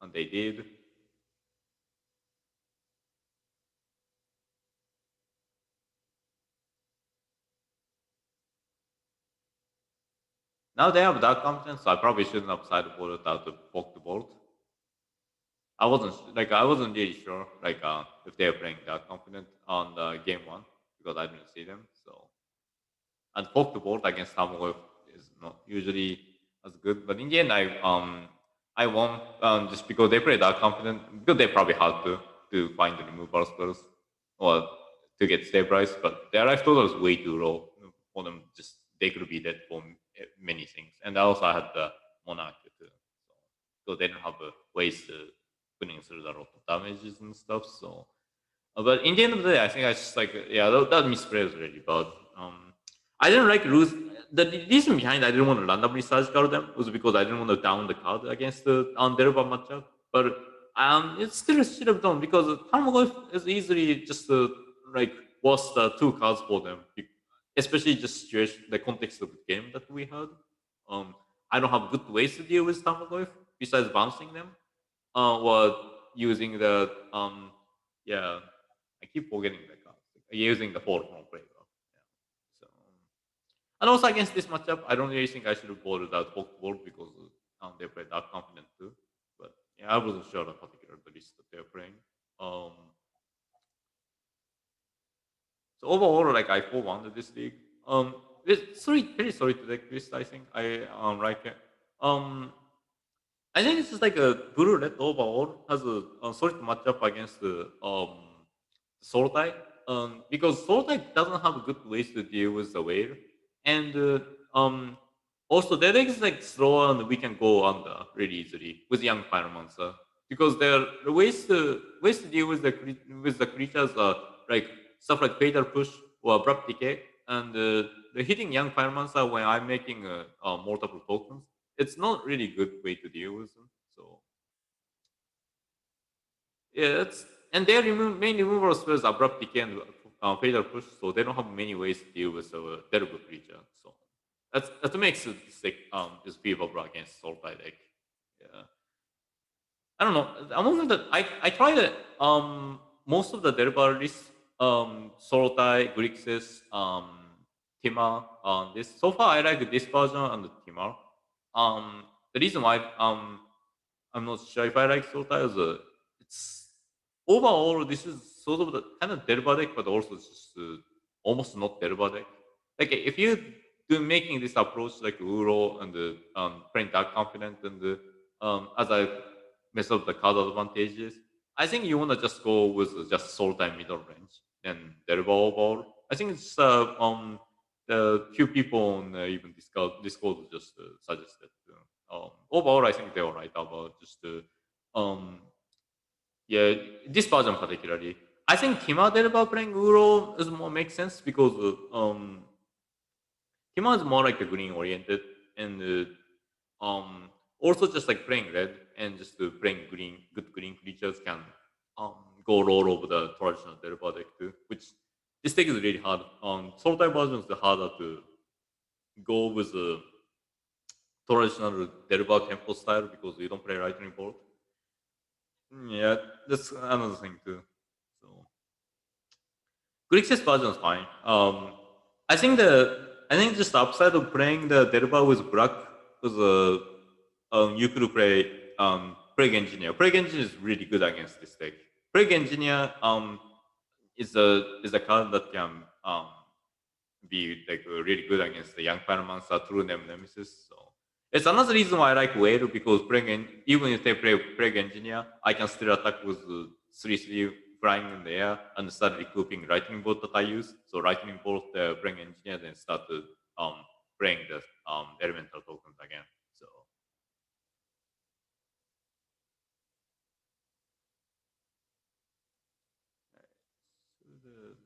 and they did. Now they have dark confidence, so I probably shouldn't have sideboarded out to poke the board. I wasn't really sure if they were playing dark confident on the game one because I didn't see them. So and poke the board against Samuel is not usually as good. But in the end, I won just because they played that confident because they probably had to find the removal spells or to get stabilized. But their life total is way too low for them. Just they could be dead for many things. And I also had the monarch too, so they didn't have ways to putting through a lot of damages and stuff. So, but in the end of the day, I think I just that misplay was really bad. I didn't like lose. The reason behind I didn't want to randomly search card them was because I didn't want to down the card against the Derba matchup. But it still should have done because Tarmogoyf is easily just like was the two cards for them, especially just situation, the context of the game that we had. Um, I don't have good ways to deal with Tarmogoyf besides bouncing them, or using the yeah. I keep forgetting the cards. Using the four from play. Yeah. So, and also against this matchup, I don't really think I should have boarded out Pokeball because they played that confident too. But yeah, I wasn't sure on particular the list that they're playing. Um, so overall, like I 4-1 this league. It's pretty sorry to take this. I think I like it. Um, I think it's just like a Blue Red overall has a solid matchup against the Sultai. Because Sultai doesn't have good ways to deal with the whale, and also their deck is like slow and we can go under really easily with young Final Monster because the ways to deal with the creatures are like stuff like Fatal Push or Abrupt Decay, and the hitting young Final Monster when I'm making multiple tokens, it's not really good way to deal with them. So yeah, it's and their main removal spells abrupt decay and fatal push, so they don't have many ways to deal with a terrible creature. So that makes it this favorable against Sultai deck. Yeah, I don't know. Among the I tried it. Most of the Derbaris, Sultai, Grixis, Timar. This so far I like this version and the Timar. The reason why I'm not sure if I like Sultai is it's overall this is sort of the kind of Derba deck, but also just almost not Derba deck. Like if you do making this approach like Uro and playing Dark Confident and as I mess up the card advantages, I think you wanna just go with just Soul Time middle range and Derba overall. I think it's the few people on even Discord just suggested. Overall, I think they were right about just um yeah, this version particularly. I think Kima Delva playing Uro is more makes sense because Kima is more like a green oriented and also just like playing red and just playing good green creatures can go roll over the traditional Delva deck too, which this deck is really hard. Soul type version is harder to go with the traditional Delva tempo style because you don't play lightning bolt. Yeah, that's another thing too. So Grixis version is fine. I think just the upside of playing the Derba with Brack was you could play Plague Engineer. Plague Engineer is really good against this deck. Plague Engineer is a card that can be like really good against the Young Pyromancer, True Name Nemesis. So it's another reason why I like Whale because even if they play Plague Engineer, I can still attack with 3/3 flying in the air and start recouping Lightning Bolt that I use. So Lightning Bolt, Plague Engineer, then start to playing the elemental tokens again. So the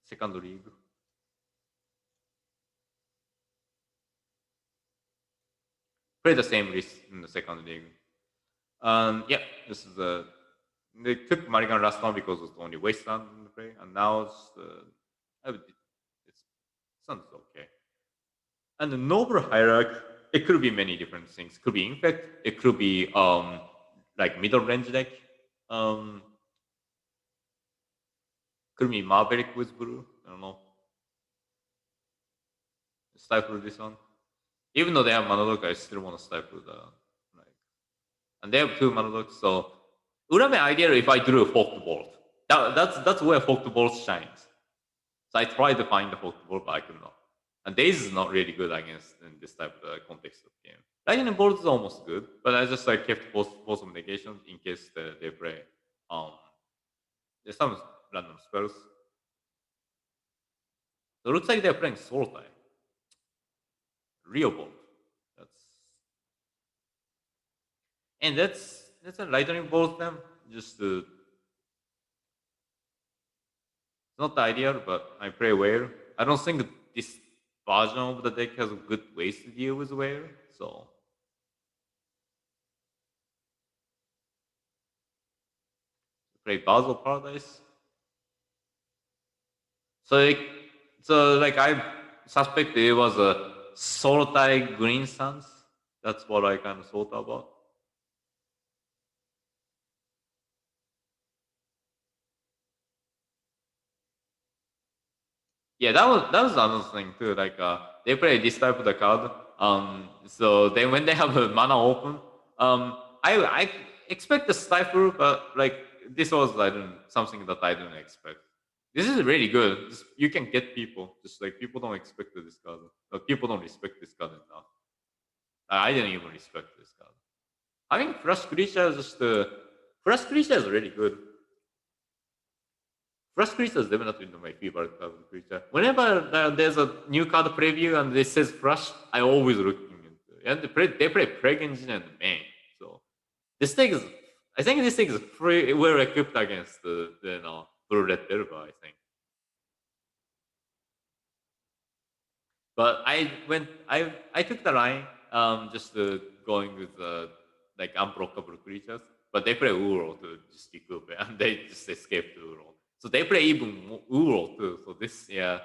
second league. Play the same list in the second league. Yeah, this is the they took Marigan last time because it's only wasteland in the play, and now it's sounds okay. And the noble hierarchy, it could be many different things. Could be infect, it could be like middle range deck, um, could be Maverick with blue. I don't know. Stifle this one. Even though they have Manodok, I still want to stifle the like. And they have two Manodoks, so it would have been ideal if I drew a Forked Bolt. That's where Forked Bolt shines. So I tried to find the Forked Bolt, but I could not. And Daze is not really good against in this type of context of game. Lightning Bolt is almost good, but I just like kept both of negations in case they play um there's some random spells. So it looks like they're playing Soul Tie. Real Bolt. That's that's a lightning bolt them. Just it's not the ideal, but I play Ware. I don't think this version of the deck has good ways to deal with Ware, so play Basil Paradise. So like, I suspect it was a Sultai Green Suns. That's what I kind of thought about. Yeah, that was another thing too. Like they play this type of the card. So then when they have a mana open, I expect the stifle, but like this was I don't something that I didn't expect. This is really good. You can get people. Just like people don't expect this card. People don't respect this card enough. I didn't even respect this card. I think Flash Creature is just Flash Creature is really good. Frost Creature is definitely my favorite card of creature. Whenever there's a new card preview and it says Frost, I always looking into it. And they play Plague Engine and Main. So this thing is, I think this thing is pretty well equipped against the Blue Red Delver, I think. But I took the line just going with like unblockable creatures, but they play Uro to just equip it, and they just escape to Uro. So they play even Uro too. So this, yeah,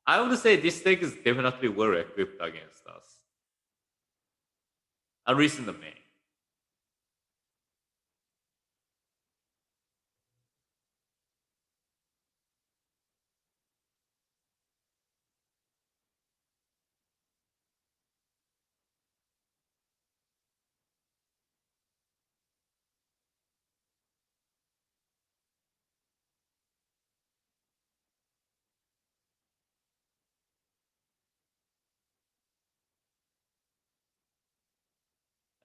I would say this deck is definitely well equipped against us, at least in the main.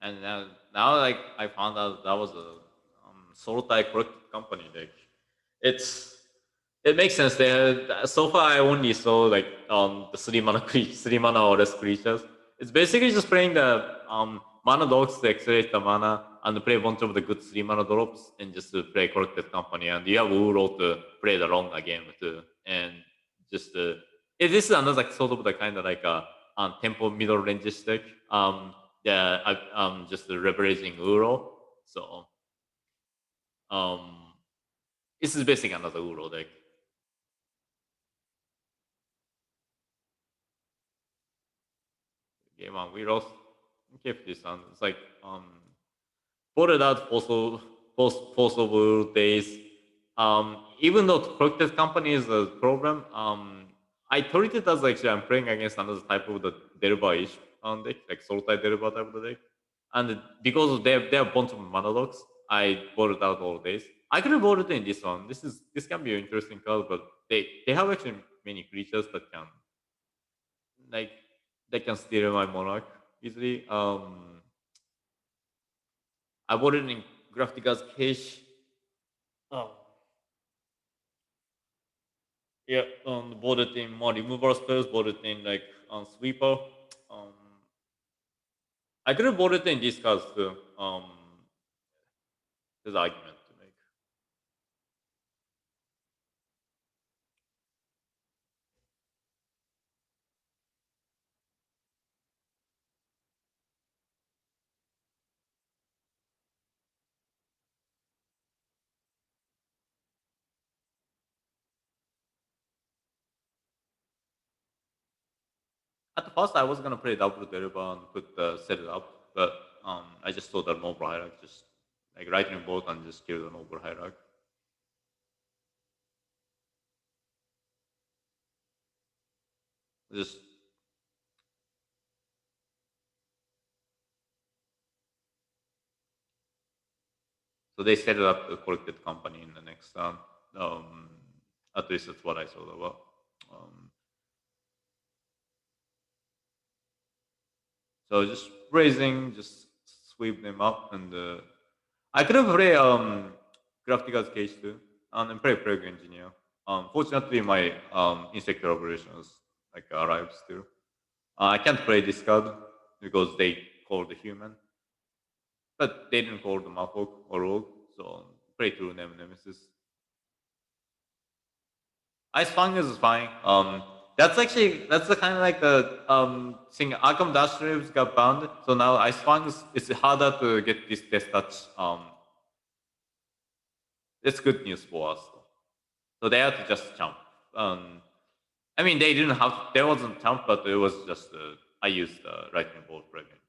And now like I found out that was a Sorotai correct company. Like it's it makes sense. There so far I only saw like the three mana or less creatures. It's basically just playing the mana dogs to accelerate the mana and play a bunch of the good 3 mana drops and just to play corrected company, and you have Uro to play the long game too. And just this is another sort of the kind of like a tempo middle range deck. Yeah, I'm just leveraging Uro. So um, this is basically another Uro deck. Game on, we lost. Keep this on. It's like boarded out post of Uro days. Even though collected company is a problem, I treat it as actually I'm playing against another type of the Derba-ish deck, like Sultai Derba type of the deck. And because of they have bunch of mana dogs, I bought it out all days. I could have bought it in this one. This can be an interesting card, but they have actually many creatures that can like that can steal my monarch easily. I bought it in Graftica's Cage. Oh. Yeah, bought it in more removal spells, bought it in like on sweeper. Um, I could have bought it in these cards too. There's argument to make. At the first, I was gonna play double Deriva and put set it up, but I just saw the noble hierarch, just like lightning bolt and just kill the noble hierarch. Just so they set it up the collected company in the next round. Um, at least that's what I saw about. Um, so just raising, just sweep them up, and I could have played Graphica's Cage too, and play Plague Engineer. Fortunately, my insect operations like arrived still. I can't play this card because they called the human, but they didn't call the Mafok or Rogue, so play through Nemesis. Ice Fungus is fine. That's the kind of like the thing. Arkham Dash Raves got banned, so now Ice Fungus it's harder to get this test touch. It's good news for us. So they had to just jump. I mean, they didn't have. There wasn't jump, but it was just. I used lightning bolt pregnant.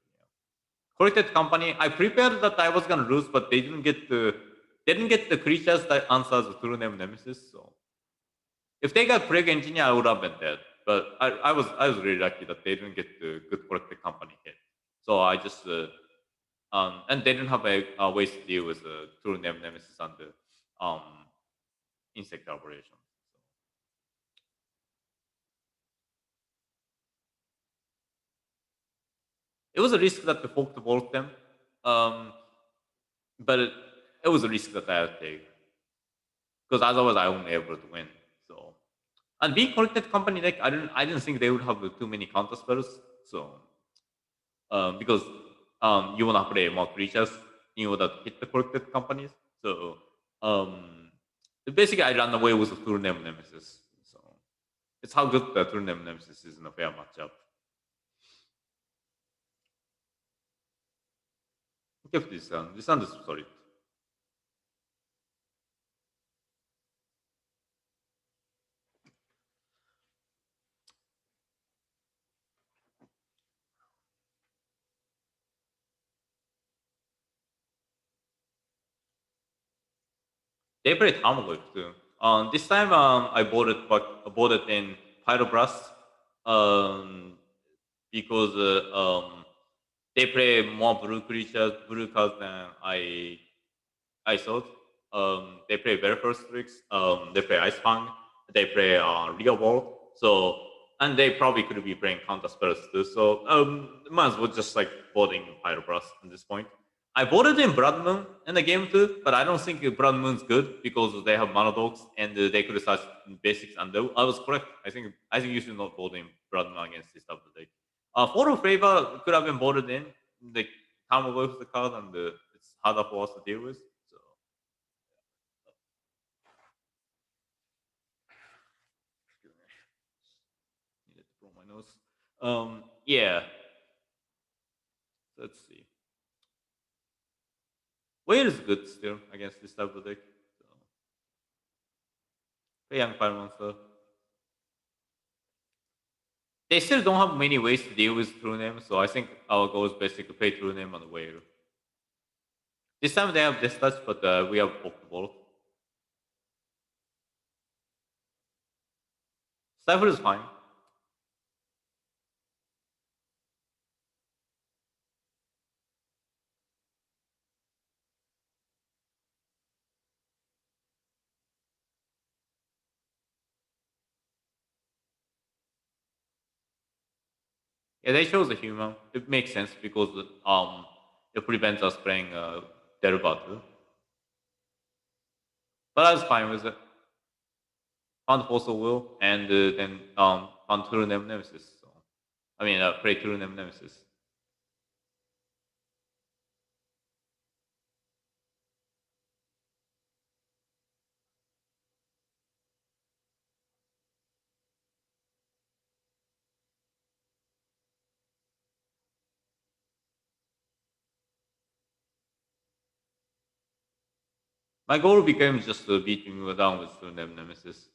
Corrected company. I prepared that I was gonna lose, but they didn't get the creatures that answers the true name Nemesis. So if they got Plague Engineer, I would have been dead. But I was really lucky that they didn't get the good corrected company hit. So I just and they didn't have a ways to deal with the true name Nemesis and the um insect operation. It was a risk that the folk bought them, um, but it was a risk that I had to take because otherwise I wouldn't be able to win. So, and being collected company deck, I didn't think they would have too many counter spells. So, because you wanna play more creatures in order to hit the collected companies. So, basically I ran away with the True Name Nemesis. So, it's how good the True Name Nemesis is in a fair matchup. Give this one is solid. They played Hamlet too. This time I bought it in Pyroblast um, because they play more blue cards than I thought. They play very first tricks. They play Ice Fang. They play Real World. So and they probably could be playing counter spells too. So might as well just like voting Pyroblast at this point. I voted in Blood Moon in the game too, but I don't think Blood Moon's good because they have mana dogs and they could search basics. And I was correct. I think you should not vote in Blood Moon against this type of deck. Photo Flavor could have been voted in. The time of the card and it's harder for us to deal with. So needed to blow my nose. Yeah. Let's see. Whale is good still against this type of deck. So, play Young Fire Monster. They still don't have many ways to deal with True Name, so I think our goal is basically play True Name on the Whale. This time they have this touch, but we have Pokeball. Cypher is fine. Yeah, they chose a human. It makes sense because it prevents us playing Delbatu. But I was fine with it. Found Fossil Will and then found True Name Nemesis. So I mean, play True Name Nemesis. My goal became just beating you down with True Name Nemesis.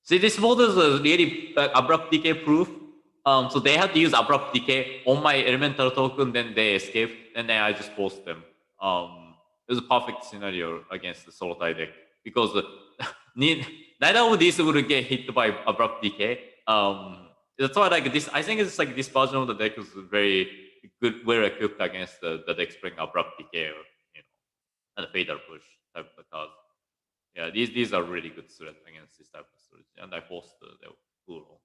See, this model is really abrupt decay proof. So they had to use abrupt decay on my elemental token, then they escaped, and then I just forced them. It was a perfect scenario against the solo tie deck because neither of these would get hit by abrupt decay. That's why like this. I think it's like this version of the deck is very good, well equipped against the deck playing abrupt decay, or, and fatal push type of cards. Yeah, these are really good threats against this type of strategy, and I forced the Uro.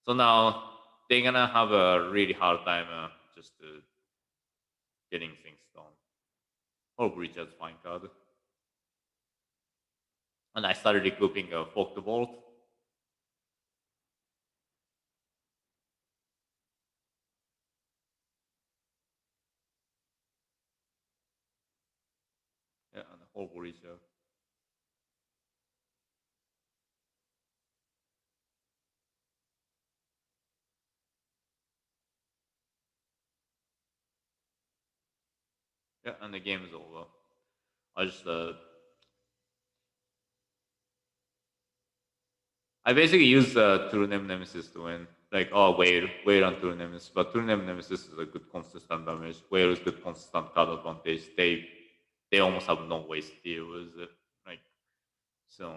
So now they're gonna have a really hard time just getting things done. Or Breach as fine card. And I started equipping a Folk the Vault. Yeah, and a whole Breach. Yeah, and the game is over. I just I basically use True Name Nemesis to win. Like, oh, wait on True Nemesis. But True Name Nemesis is a good consistent damage. Whale is good consistent card advantage. They almost have no ways to deal with it. Like, so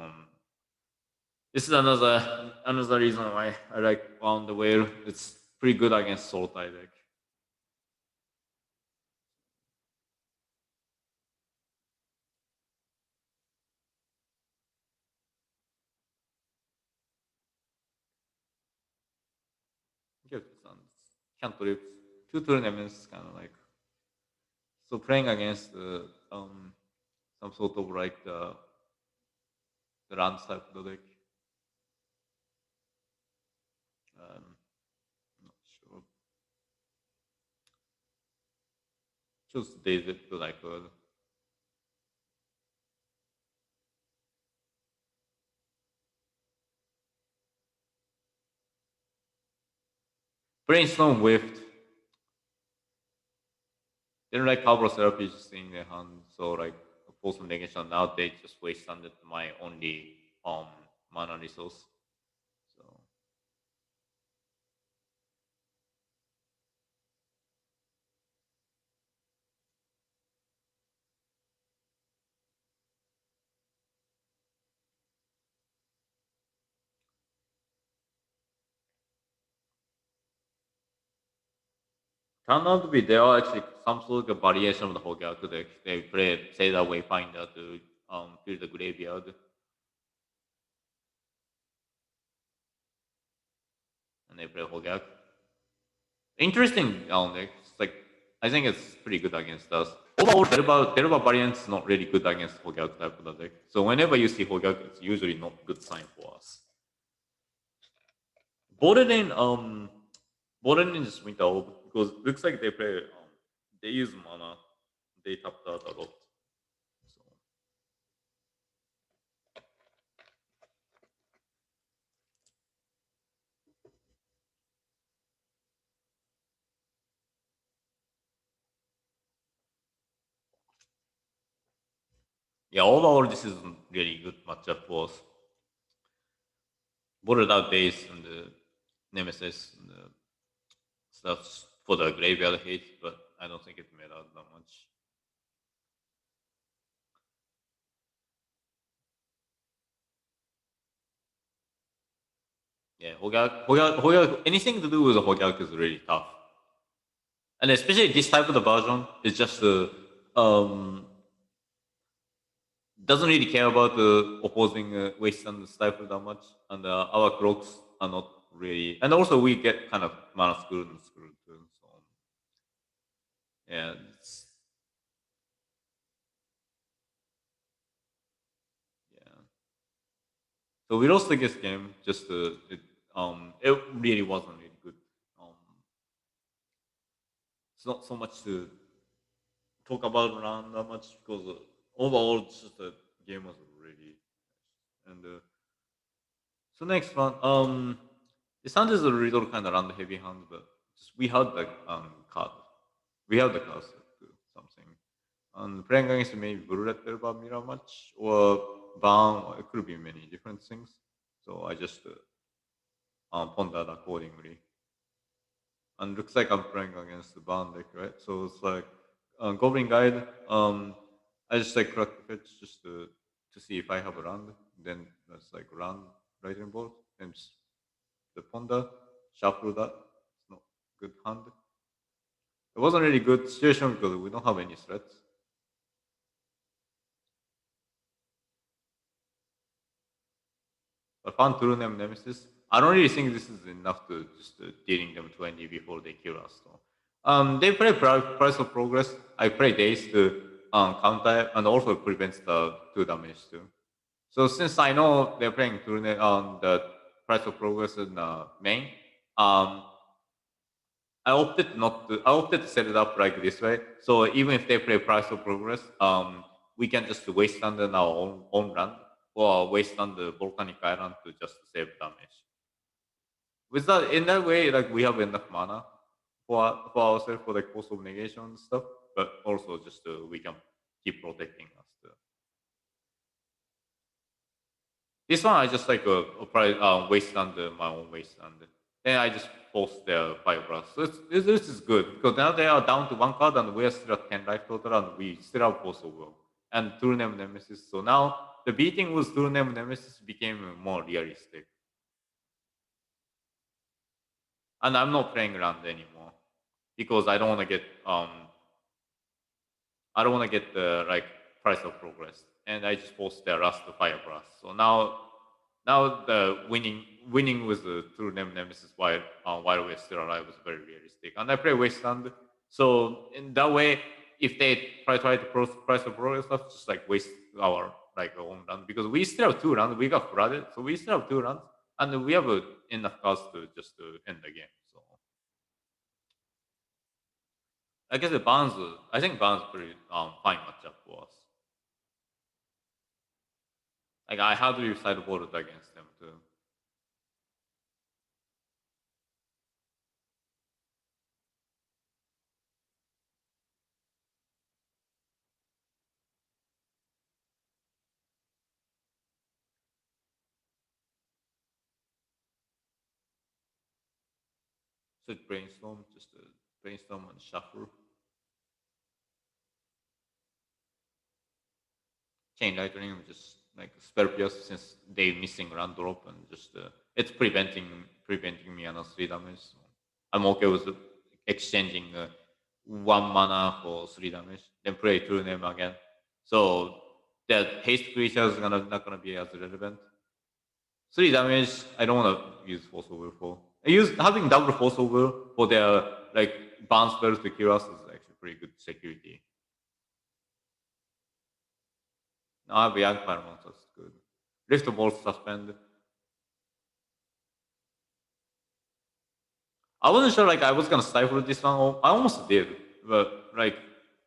this is another reason why I like Wound the Whale. It's pretty good against Soul Tie deck. Good. Can't believe two tournaments kind of like so playing against some sort of like the run type of the deck. Not sure. Just Daisy to like Brainstorm whiffed. Didn't like Cabral Therapy just in their hand, so like force some negation. Now they just wasted my only mana resource. So turned out to be there are actually some sort of variation of the Hogaku deck. They play say that Wayfinder to fill the graveyard. and they play Hogak. Interesting deck. It's like I think it's pretty good against us. Overall, Derba variant is not really good against Hogak type of the deck. So whenever you see Hogak, it's usually not good sign for us. Border lane just went out because it looks like they play they use mana. They tapped out a lot. So yeah, overall this is really good matchup for us. Bordered out base and the Nemesis and the stuff for the graveyard hit, but I don't think it made out that much. Yeah, Hogak, anything to do with Hogak is really tough. And especially this type of the version is just doesn't really care about the opposing waste and stifle that much, and our clocks are not really. And also we get kind of mana screwed too. So yeah, yeah. So we lost this game. Just it really wasn't really good. Um, it's not so much to talk about around that much because overall, it's just the game was really. And so next one, this hand is a little kind of run heavy hand, but just we had the card. We have the cards to do something. And playing against maybe Bullet Elba Mirror match or Ban, or it could be many different things. So I just pondered accordingly. And looks like I'm playing against the Ban deck, right? So it's like Goblin Guide. I just like crack the fetch just to see if I have a land. Then that's like land lightning bolt and just the ponder shuffle that. It's not good hand. It wasn't really good situation because we don't have any threats. But found True Name Nemesis. I don't really think this is enough to just dealing them 20 before they kill us. So. They play Price of Progress. I play Days to counter and also prevents the 2 damage too. So since I know they're playing True Name on the Price of Progress in main, I opted not to. I opted to set it up like this way. So even if they play Price of Progress, we can just waste under our own run or waste on the volcanic island to just save damage. With that, in that way, like we have enough mana for ourselves for like cost of negation and stuff, but also just we can keep protecting us. Too. This one I just like waste under my own waste under. Then I just post their fire blast. So this is good because now they are down to 1 card and we are still at 10 life total and we still have post of will and True Name Nemesis. So now the beating with True Name Nemesis became more realistic. And I'm not playing around anymore because I don't want to get the like price of progress, and I just post their last fire blast. So now the winning with the True Name Nemesis while we're still alive was very realistic, and I play Wasteland. So in that way, if they try to price of progress stuff, just like waste our like own run because we still have 2 runs. We got flooded, so we still have 2 runs, and we have enough cards to just end the game. So I guess the Barnes, I think Barnes pretty fine matchup for us. Like I had to use sideboard against them too. So brainstorm, just brainstorm and shuffle. Chain lightning, just like spell pierce since they missing run drop and just it's preventing me another 3 damage. So I'm okay with exchanging 1 mana for 3 damage, then play True Name again. So that haste creature is not gonna be as relevant. 3 damage, I don't wanna use Force of Will for. Having double force over for their like bounce spells to kill us is actually pretty good security. Now I have a young fire monster, that's good. Rift of Walls suspend. I wasn't sure like I was gonna stifle this one. I almost did, but like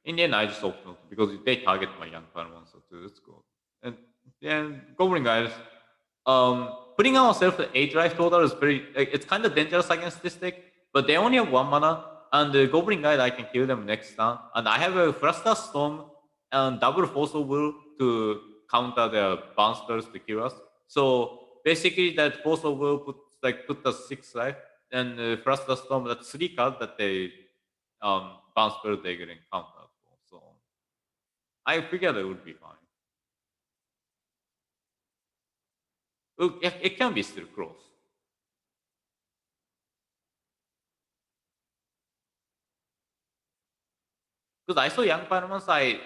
in the end I just opted not to because they target my young fire monster too. Let's go. And then Goblin guys, putting ourselves at 8 life total is very like, it's kind of dangerous against this deck, but they only have 1 mana, and the Goblin guy I can kill them next turn, and I have a Fluster Storm and double Force of Will to counter their bounce spells to kill us. So basically, that Force of Will put us 6 life, and Fluster Storm that's 3 cards that they bounce spell they get encountered for. So I figured it would be fine. It can be still close. Because I saw Young Panamans, I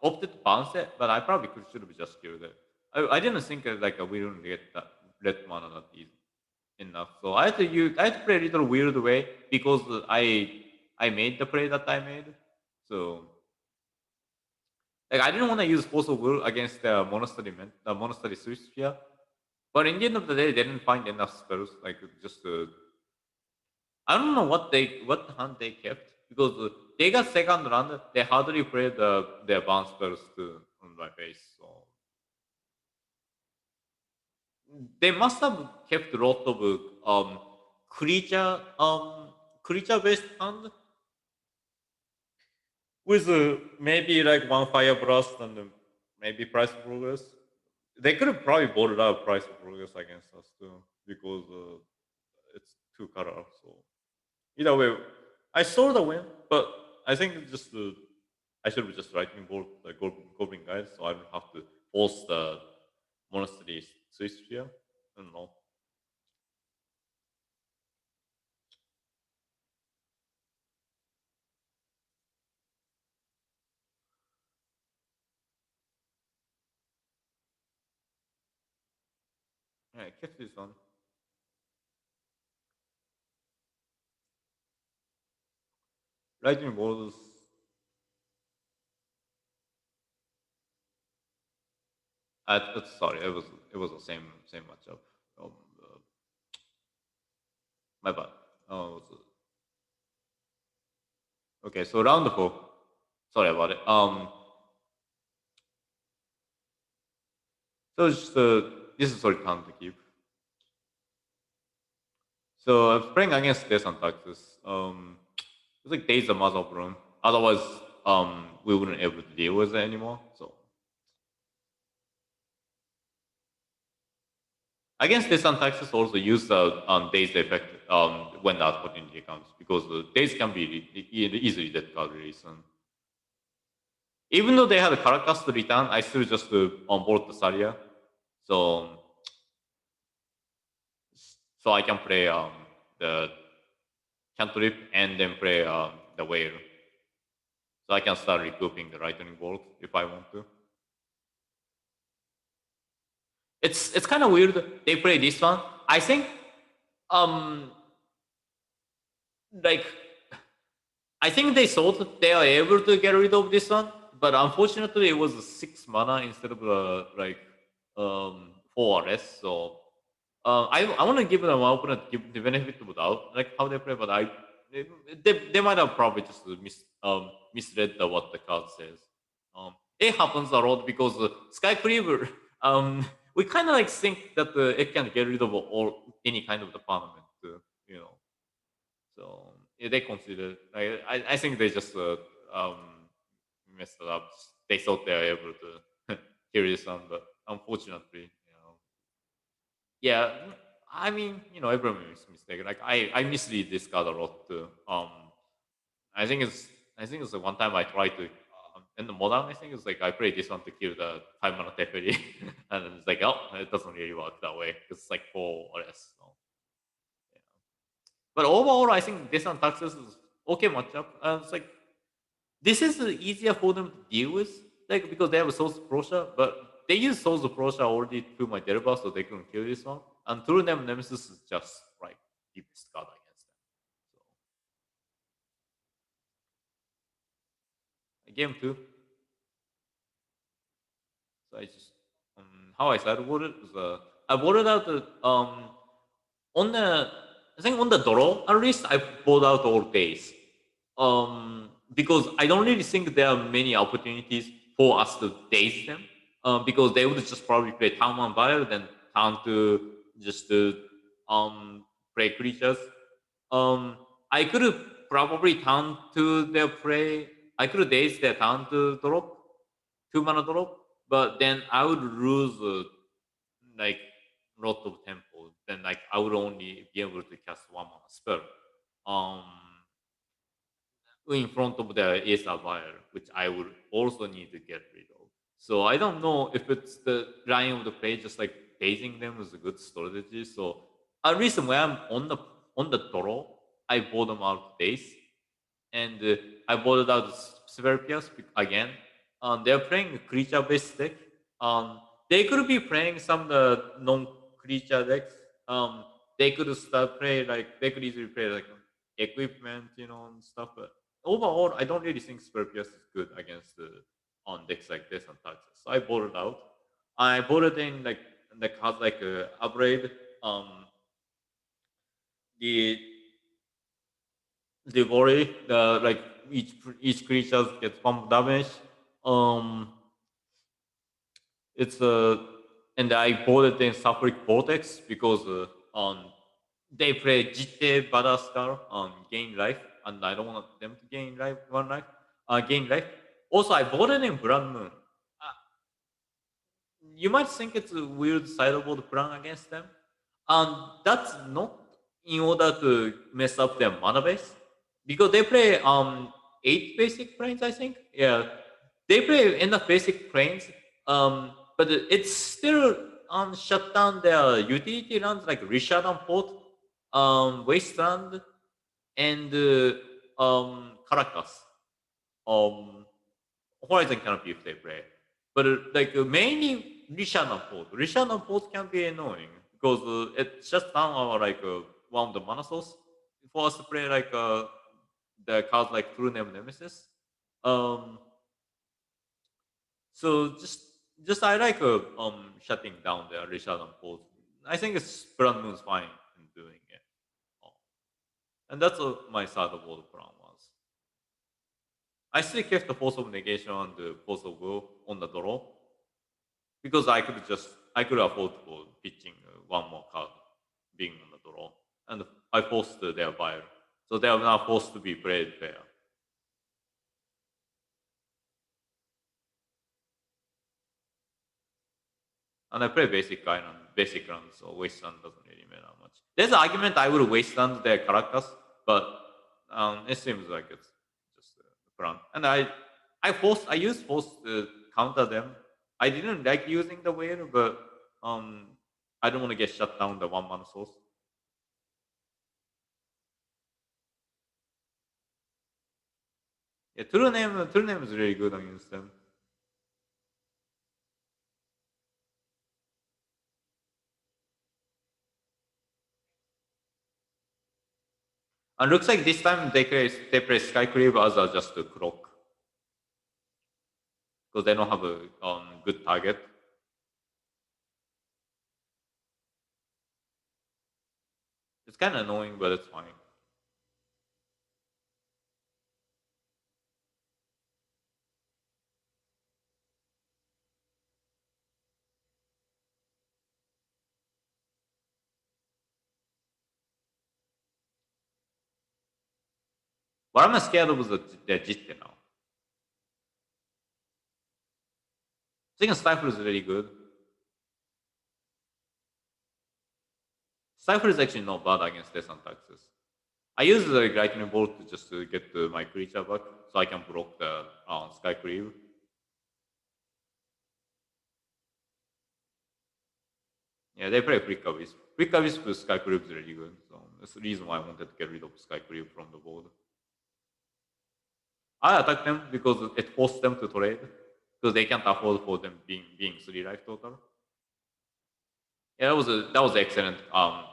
opted to bounce it, but I probably should have just killed it. I didn't think that like we wouldn't get that red mana that easy enough. So I had to play a little weird way because I made the play that I made. So like I didn't want to use Force of Will against the monastery Swiss Sphere. But in the end of the day, they didn't find enough spells. Like just I don't know what hand they kept because they got second round. They hardly played their bounce spells to on my face. So they must have kept a lot of creature creature based hand with maybe like one fire blast and maybe price of progress. They could have probably voted out price of progress against us too because it's two color. So either way, I saw the win, but I think it's just I should have just writing both the goblin guys, so I don't have to force the monastery Swiss sphere. I don't know. Yeah, catch this one. Lightning balls. Sorry, it was the same matchup. Um, uh, my bad. Oh, okay, so round four. Sorry about it. So just this is sorry time to keep. So I was playing against Death and Taxes. It's like Days of Mother of Rome. Otherwise, we wouldn't able to deal with it anymore. So against Death and Taxes, also use the Days effect when that opportunity comes because the Days can be easily that card release. And even though they had a Caracas to return, I still just onboard the Saria. So so I can play the cantrip and then play the whale. So I can start recouping the lightning bolt if I want to. It's kind of weird. They play this one. I think um like I think they thought they are able to get rid of this one, but unfortunately it was a 6 mana instead of four or less. So I want to give them an opponent give the benefit of the doubt, like how they play, but they might have probably just misread what the card says. It happens a lot because Sky Cleaver, we kind of like think that it can get rid of all any kind of the permanent, you know. So yeah, they consider. I think they just messed it up. They thought they were able to carry this on, but unfortunately, yeah. I mean, everyone makes mistake. Like I misread this card a lot too. I think it's I think it's the one time I tried to in the modern. I think it's like I played this one to kill the 5 mana Teferi, and then it's like oh, it doesn't really work that way. It's like 4 or less. So, yeah. But overall, I think this one Taxes is okay matchup. It's like this is easier for them to deal with, like because they have a Souls of Prussia, but they use Souls of Prussia already to my Derba, so they couldn't kill this one. And through them, Nemesis is just right. deepest card against them. So game two. So I just how I sideboarded was I boarded out the on the I think on the draw at least I board out all days. Because I don't really think there are many opportunities for us to daze them. Because they would just probably play town one buyer, then town to just play creatures. I could have probably town to their play. I could have dazed their town to drop, 2 mana drop, but then I would lose like lot of tempo. Then like I would only be able to cast 1 mana spell. Um, in front of the Acer buyer, which I would also need to get rid of. So I don't know if it's the line of the play, just like dazing them is a good strategy. So at least when I'm on the draw, I bought them out daze, and I bought out Sverpias again. They're playing a creature-based deck. They could be playing some non-creature decks. They could start play like they could easily play like equipment, and stuff. But overall, I don't really think Scorpius is good against on decks like this and Taxes. So I bought it out. I bought it in like has like a upgrade. The worry the like each creature gets pump damage. Um, it's and I bought it in Suffering Vortex because they play Jitte Badaskar on gain life, and I don't want them to gain life, gain life. Also, I bought it in Blood Moon. You might think it's a weird sideboard plan against them, and that's not in order to mess up their mana base because they play 8 basic planes, I think. Yeah, they play enough basic planes, but it's still shut down their utility runs like Richard and Port, Wasteland, and Caracas. Um, Horizon cannot be if they play. But mainly Rishan and Port. Rishan and Port can be annoying because it shuts down our one of the mana source for us to play the cards like True Name Nemesis. Um, so just I like shutting down the Rishan and Port. I think it's Brand Moon's fine in doing it. Oh. And that's what my side of all the plan was. I still kept the Force of Negation and the Force of Will on the draw because I could afford for pitching one more card being on the draw, and I forced their buyer, so they are now forced to be played fair. And I play basic run, so wasteland doesn't really matter much. There's an argument I would wasteland their Caracas, but it seems like it's just a plan. And I used force to counter them. I didn't like using the whale, but I don't want to get shut down the 1 mana source. Yeah, True Name is really good against them. And looks like this time they play Skyclave as just a clock because they don't have a good target. It's kind of annoying, but it's fine. What I'm scared of is the Jitte now. I think Stifle is really good. Stifle is actually not bad against Descent Taxes. I use the Lightning Bolt to just to get my creature back so I can block the Skyclave. Yeah, they play Flicker Wisp. Flicker Wisp with Skyclave is really good. So that's the reason why I wanted to get rid of Skyclave from the board. I attacked them because it forced them to trade because they can't afford for them being 3 life total. Yeah, that was excellent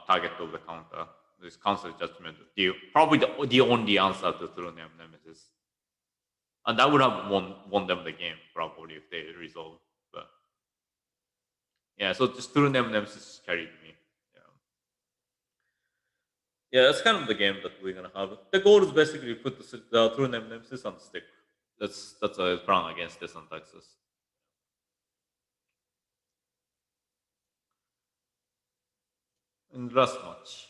target of the counter. this Council Judgment, probably the only answer to True Nemesis. And that would have won them the game, probably, if they resolve. But yeah, so just True Nemesis carried me. Yeah. Yeah, that's kind of the game that we're gonna have. The goal is basically put the True Nemesis on the stick. That's a plan against this on Texas. And last match.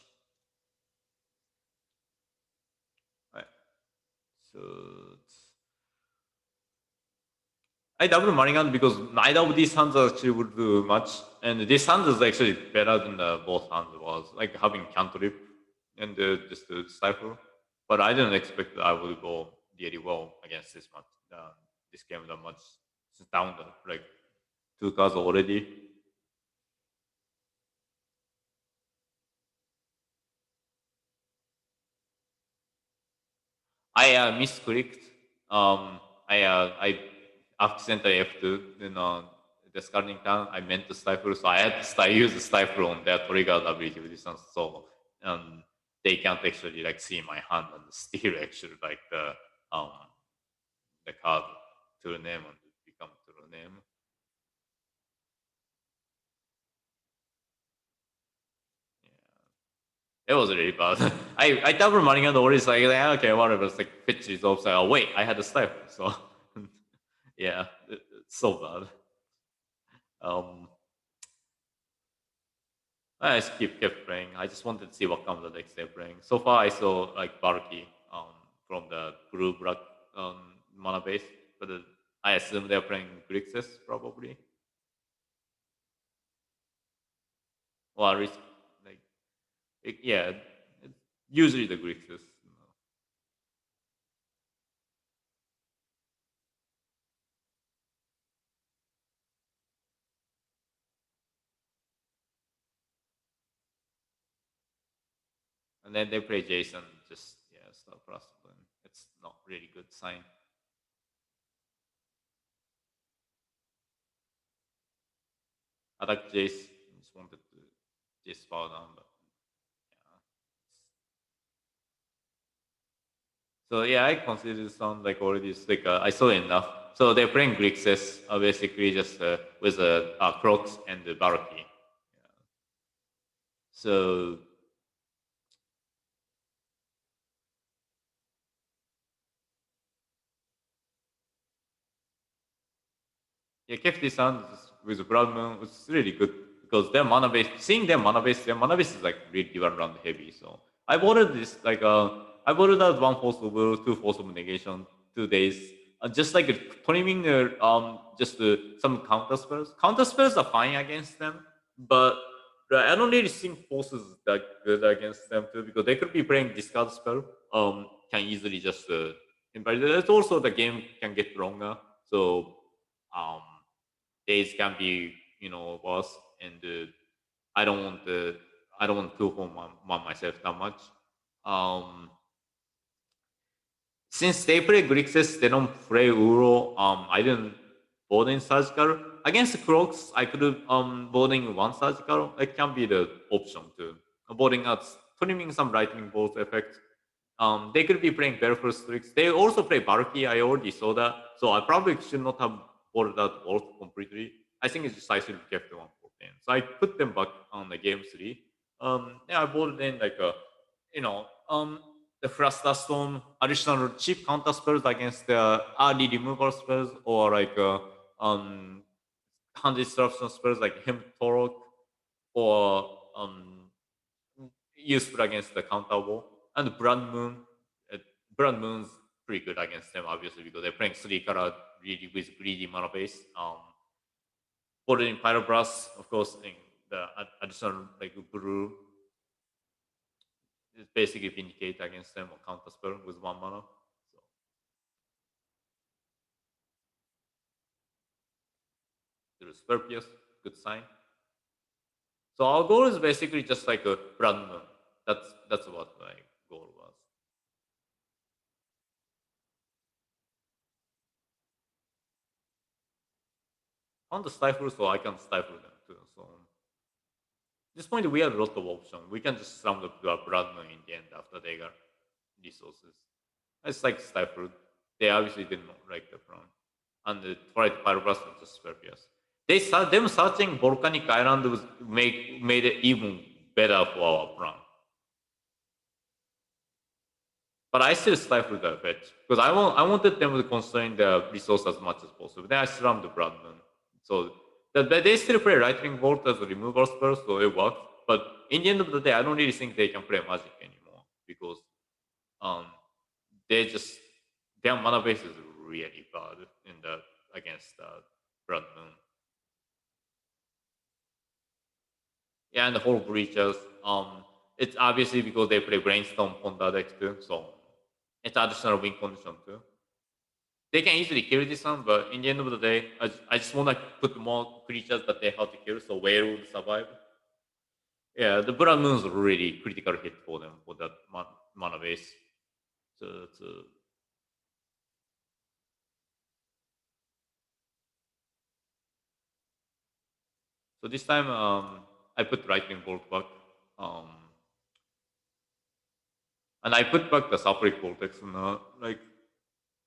Right. So I double Marigan because neither of these hands actually would do much. And this hand is actually better than the both hands was. Like having cantrip and just the stifle. But I didn't expect that I would go really well against this match. This game that much. It's down to like two cards already. I misclicked. I accidentally F2, discarding turn. I meant to stifle, so I had to use the stifle on their trigger ability resistance. So they can't actually like see my hand and steal actually like the card to the name and become to the name. It was really bad. I double running on the always like okay whatever. It's like pitch is offside. Oh wait, I had a stifle. So yeah, it's so bad. Um, I just kept playing. I just wanted to see what comes the next day playing. So far, I saw like Barky from the blue black mana base, but I assume they're playing Grixis probably. Or at least like yeah, it's usually the Grixis. And then they play Jason. Just yeah, stop Rasputin. It's not really good sign. Attack Jace. Just wanted to Jace fall down, but yeah. So yeah, I consider this sound like already like I saw enough. So they're playing Grixis, basically just with Crocs and the Baraki. Yeah. So yeah, Kefti sound with Blood Moon was really good because their mana base is like really one round heavy. So I ordered this like I ordered out one force of will, two force of negation, 2 days. Just like trimming the just some counter spells. Counter spells are fine against them, but I don't really think forces that good against them too because they could be playing discard spell. Can easily just but it's also the game can get longer. So um days can be worse and I don't want the I don't want to home myself that much. Um, since they play Grixis, they don't play Uro. I didn't board in surgical against Crocs. I could boarding one surgical. It can be the option too. Boarding out, trimming some lightning bolt effect. They could be playing Barefoot Strix. They also play Barky. I already saw that, so I probably should not have boarded that board completely. I think it's just I should have kept the 114. So I put them back on the game 3. Yeah, I boarded in like a, you know, the Fluster Storm, additional cheap counter spells against the early removal spells, or like hand disruption spells like Hemp Torok, or useful against the counter wall. And Brand Moon, uh, Brand Moon's pretty good against them, obviously, because they're playing 3 color really with greedy mana base. Boarded in Pyroblast, of course, in the additional like blue is basically vindicate against them or counter spell with 1 mana. So there's Scorpius, good sign. So our goal is basically just like a Brand Moon. That's what my goal was. On the stifle, so I can stifle them too. So this point, we have a lot of options. We can just slam the blood moon in the end after they got resources. It's like stifled. They obviously did not like the plan. And the tried Pyroblast and just Scorpius. Them searching volcanic island was made it even better for our plan. But I still stifled the fetch because I wanted them to constrain the resource as much as possible. Then I slammed the blood moon. So they still play lightning bolt as a removal spell, so it works. But in the end of the day, I don't really think they can play magic anymore because um they just their mana base is really bad in the against blood moon. Yeah, and the whole breaches. It's obviously because they play brainstorm on the deck too, so it's additional win condition too. They can easily kill this one, but in the end of the day, I just want to put more creatures that they have to kill, so whale would survive. Yeah, the blood moon's really critical hit for them for that mana base. To So this time, I put lightning bolt back. Um, and I put back the Sulfuric Vortex and like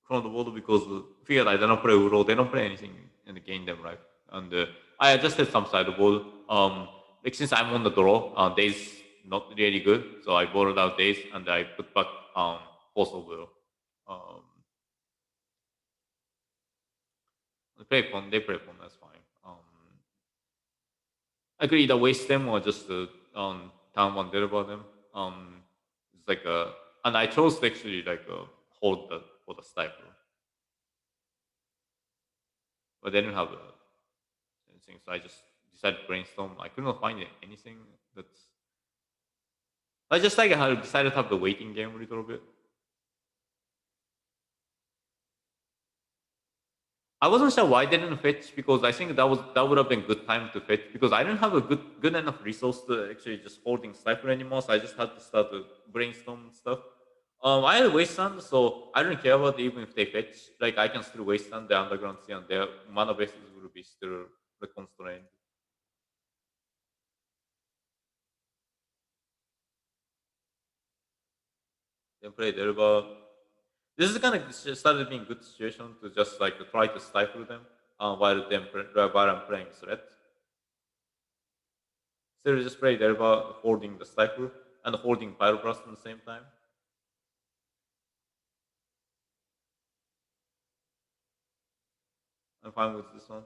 from the board because figured I don't play Uro, they don't play anything in the game them right. And I adjusted some sideboard. Like since I'm on the draw, days not really good, so I borrowed out days and I put back Force of Will. Um, they play Pon, that's fine. I could either waste them or just town one deliver them. It's like and I chose to actually like hold the for the stifle, but they didn't have anything, so I just decided to brainstorm. I could not find anything that's. I just like how I decided to have the waiting game a little bit. I wasn't sure why they didn't fetch because I think that would have been good time to fetch because I didn't have a good enough resource to actually just holding sniper anymore. So I just had to start to brainstorm and stuff. I had wasteland, so I don't care about even if they fetch. Like I can still wasteland the underground sea and their mana bases will be still constrained. Then play Derba. This is kind of started being good situation to just like to try to stifle them while I'm playing threat. Still just play Derba holding the stifle and holding Pyroblast at the same time. I'm fine with this one.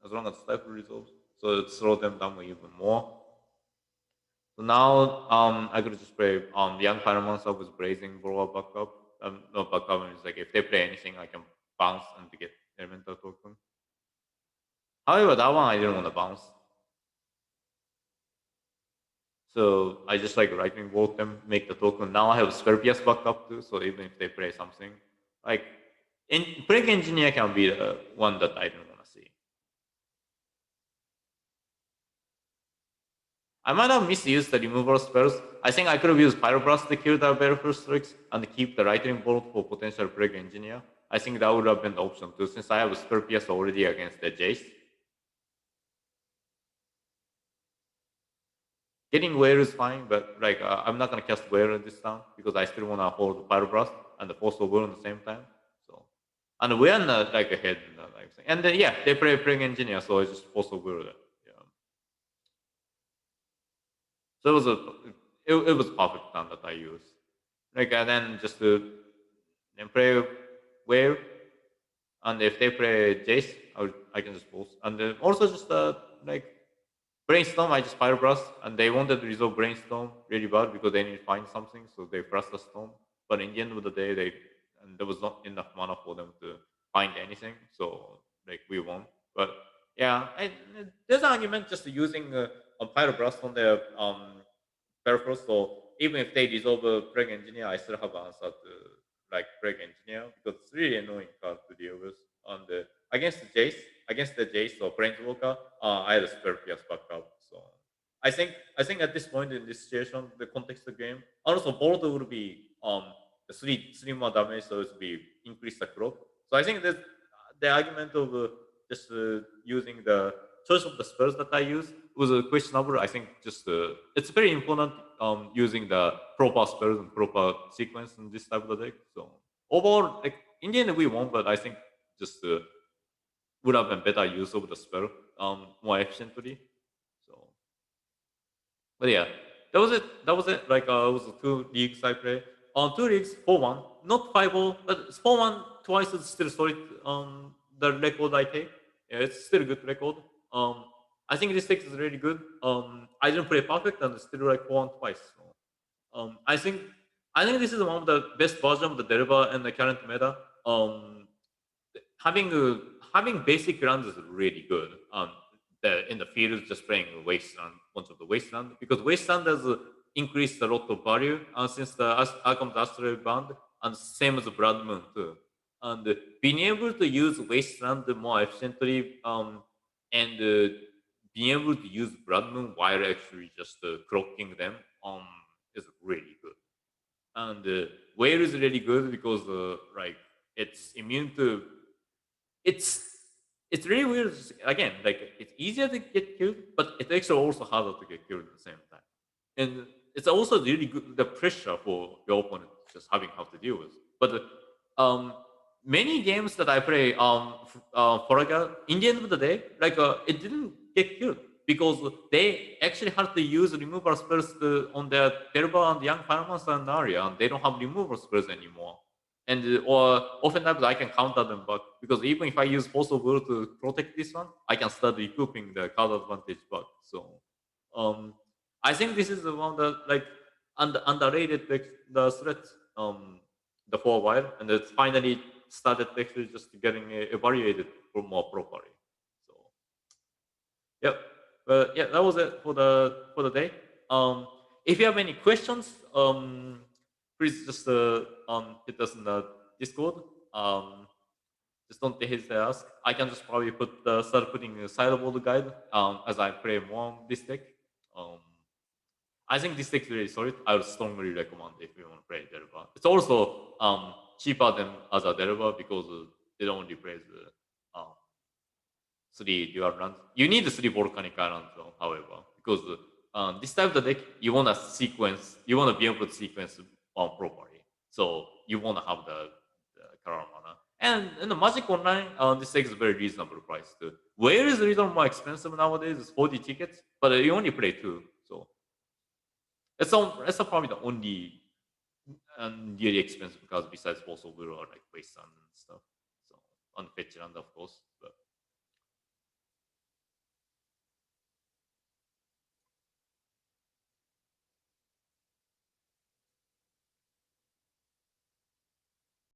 As long as stifle resolves. So it slow them down even more. So now I could just play young Pyromancer with Blazing Blower backup. No backup is like if they play anything I can bounce and to get elemental token. However, that one I didn't want to bounce. So I just like lightning bolt them, make the token. Now I have Scorpius backup too, so even if they play something, like Plague Engineer can be the one that I don't want to see. I might have misused the removal spells. I think I could have used Pyroblast to kill the Baleful Strix and keep the lightning bolt for potential Plague Engineer. I think that would have been the option too, since I have Scorpius already against the Jace. Getting Whale is fine, but like I'm not gonna cast Whale this time because I still wanna hold Pyroblast and the Force of Will at the same time. So, and we're not like ahead in that like thing. And then yeah, they play Plague Engineer, so it's just Force of Will. Yeah. So it was perfect time that I used. Like and then just to then play Whale, and if they play Jace, I can just pulse. And then also just like Brainstorm, I just Pyroblast, and they wanted to resolve Brainstorm really bad because they need to find something, so they pressed the Storm. But in the end of the day, there was not enough mana for them to find anything, so like we won. But yeah, there's an argument just using a Pyroblast on their peripherals, so even if they resolve a Plague Engineer, I still have answer to like Plague Engineer because it's really annoying card to deal with. And against the Jace or Planeswalker, I had a spare PS backup. So I think at this point in this situation, the context of the game, and also board would be the three more damage, so it would be increase the clock. So I think that the argument of just using the choice of the spells that I use was questionable. I think just it's very important using the proper spells and proper sequence in this type of deck. So overall, like in the end we won, but I think just would have been better use of the spell more efficiently. So, but yeah, that was it. That was it. Like it was 2 leagues I played. On 2 leagues, 4-1, not 5-0, but it's 4-1 twice. It's still solid. The record I take, yeah, it's still a good record. I think this deck is really good. I didn't play perfect and it's still like 4-1 twice. So, I think this is one of the best version of the Delver and the current meta. Having having basic runs is really good. In the field, just playing wasteland, bunch of the wasteland, because wasteland has increased a lot of value since the Arkham Astral band, and same as the Blood Moon too. And being able to use wasteland more efficiently, and being able to use Blood Moon while actually just clocking them, is really good. And Whale is really good because like it's immune to it's it's really weird. Again, like it's easier to get killed, but it's actually also harder to get killed at the same time. And it's also really good the pressure for your opponent just having how to deal with. But many games that I play Forager, in the end of the day, like it didn't get killed because they actually had to use removal spells on their Delver and Young Firemonster and Aria, and they don't have removal spells anymore. And or oftentimes I can counter them back because even if I use Force of Will to protect this one, I can start recouping the card advantage back. So I think this is the one that like underrated the threat the for a while, and it's finally started actually just getting evaluated for more properly. So yeah, but yeah, that was it for the day. If you have any questions, please just hit us in the Discord. Just don't hesitate to ask. I can just probably start putting a sideboard guide as I play more on this deck. Um, I think this deck is really solid. I would strongly recommend if you want to play Delver. It's also cheaper than other Delver because it only plays um, 3 dual runs. You need 3 volcanic islands though, however, because this type of deck you want to sequence, you want to be able to sequence properly. So you want to have the color mana. And in the Magic Online, this deck is a very reasonable price too. Where is a little more expensive nowadays? It's 40 tickets, but you only play 2. So it's probably the only really expensive because besides also we are like wasteland and stuff. So on Fetchland of course. But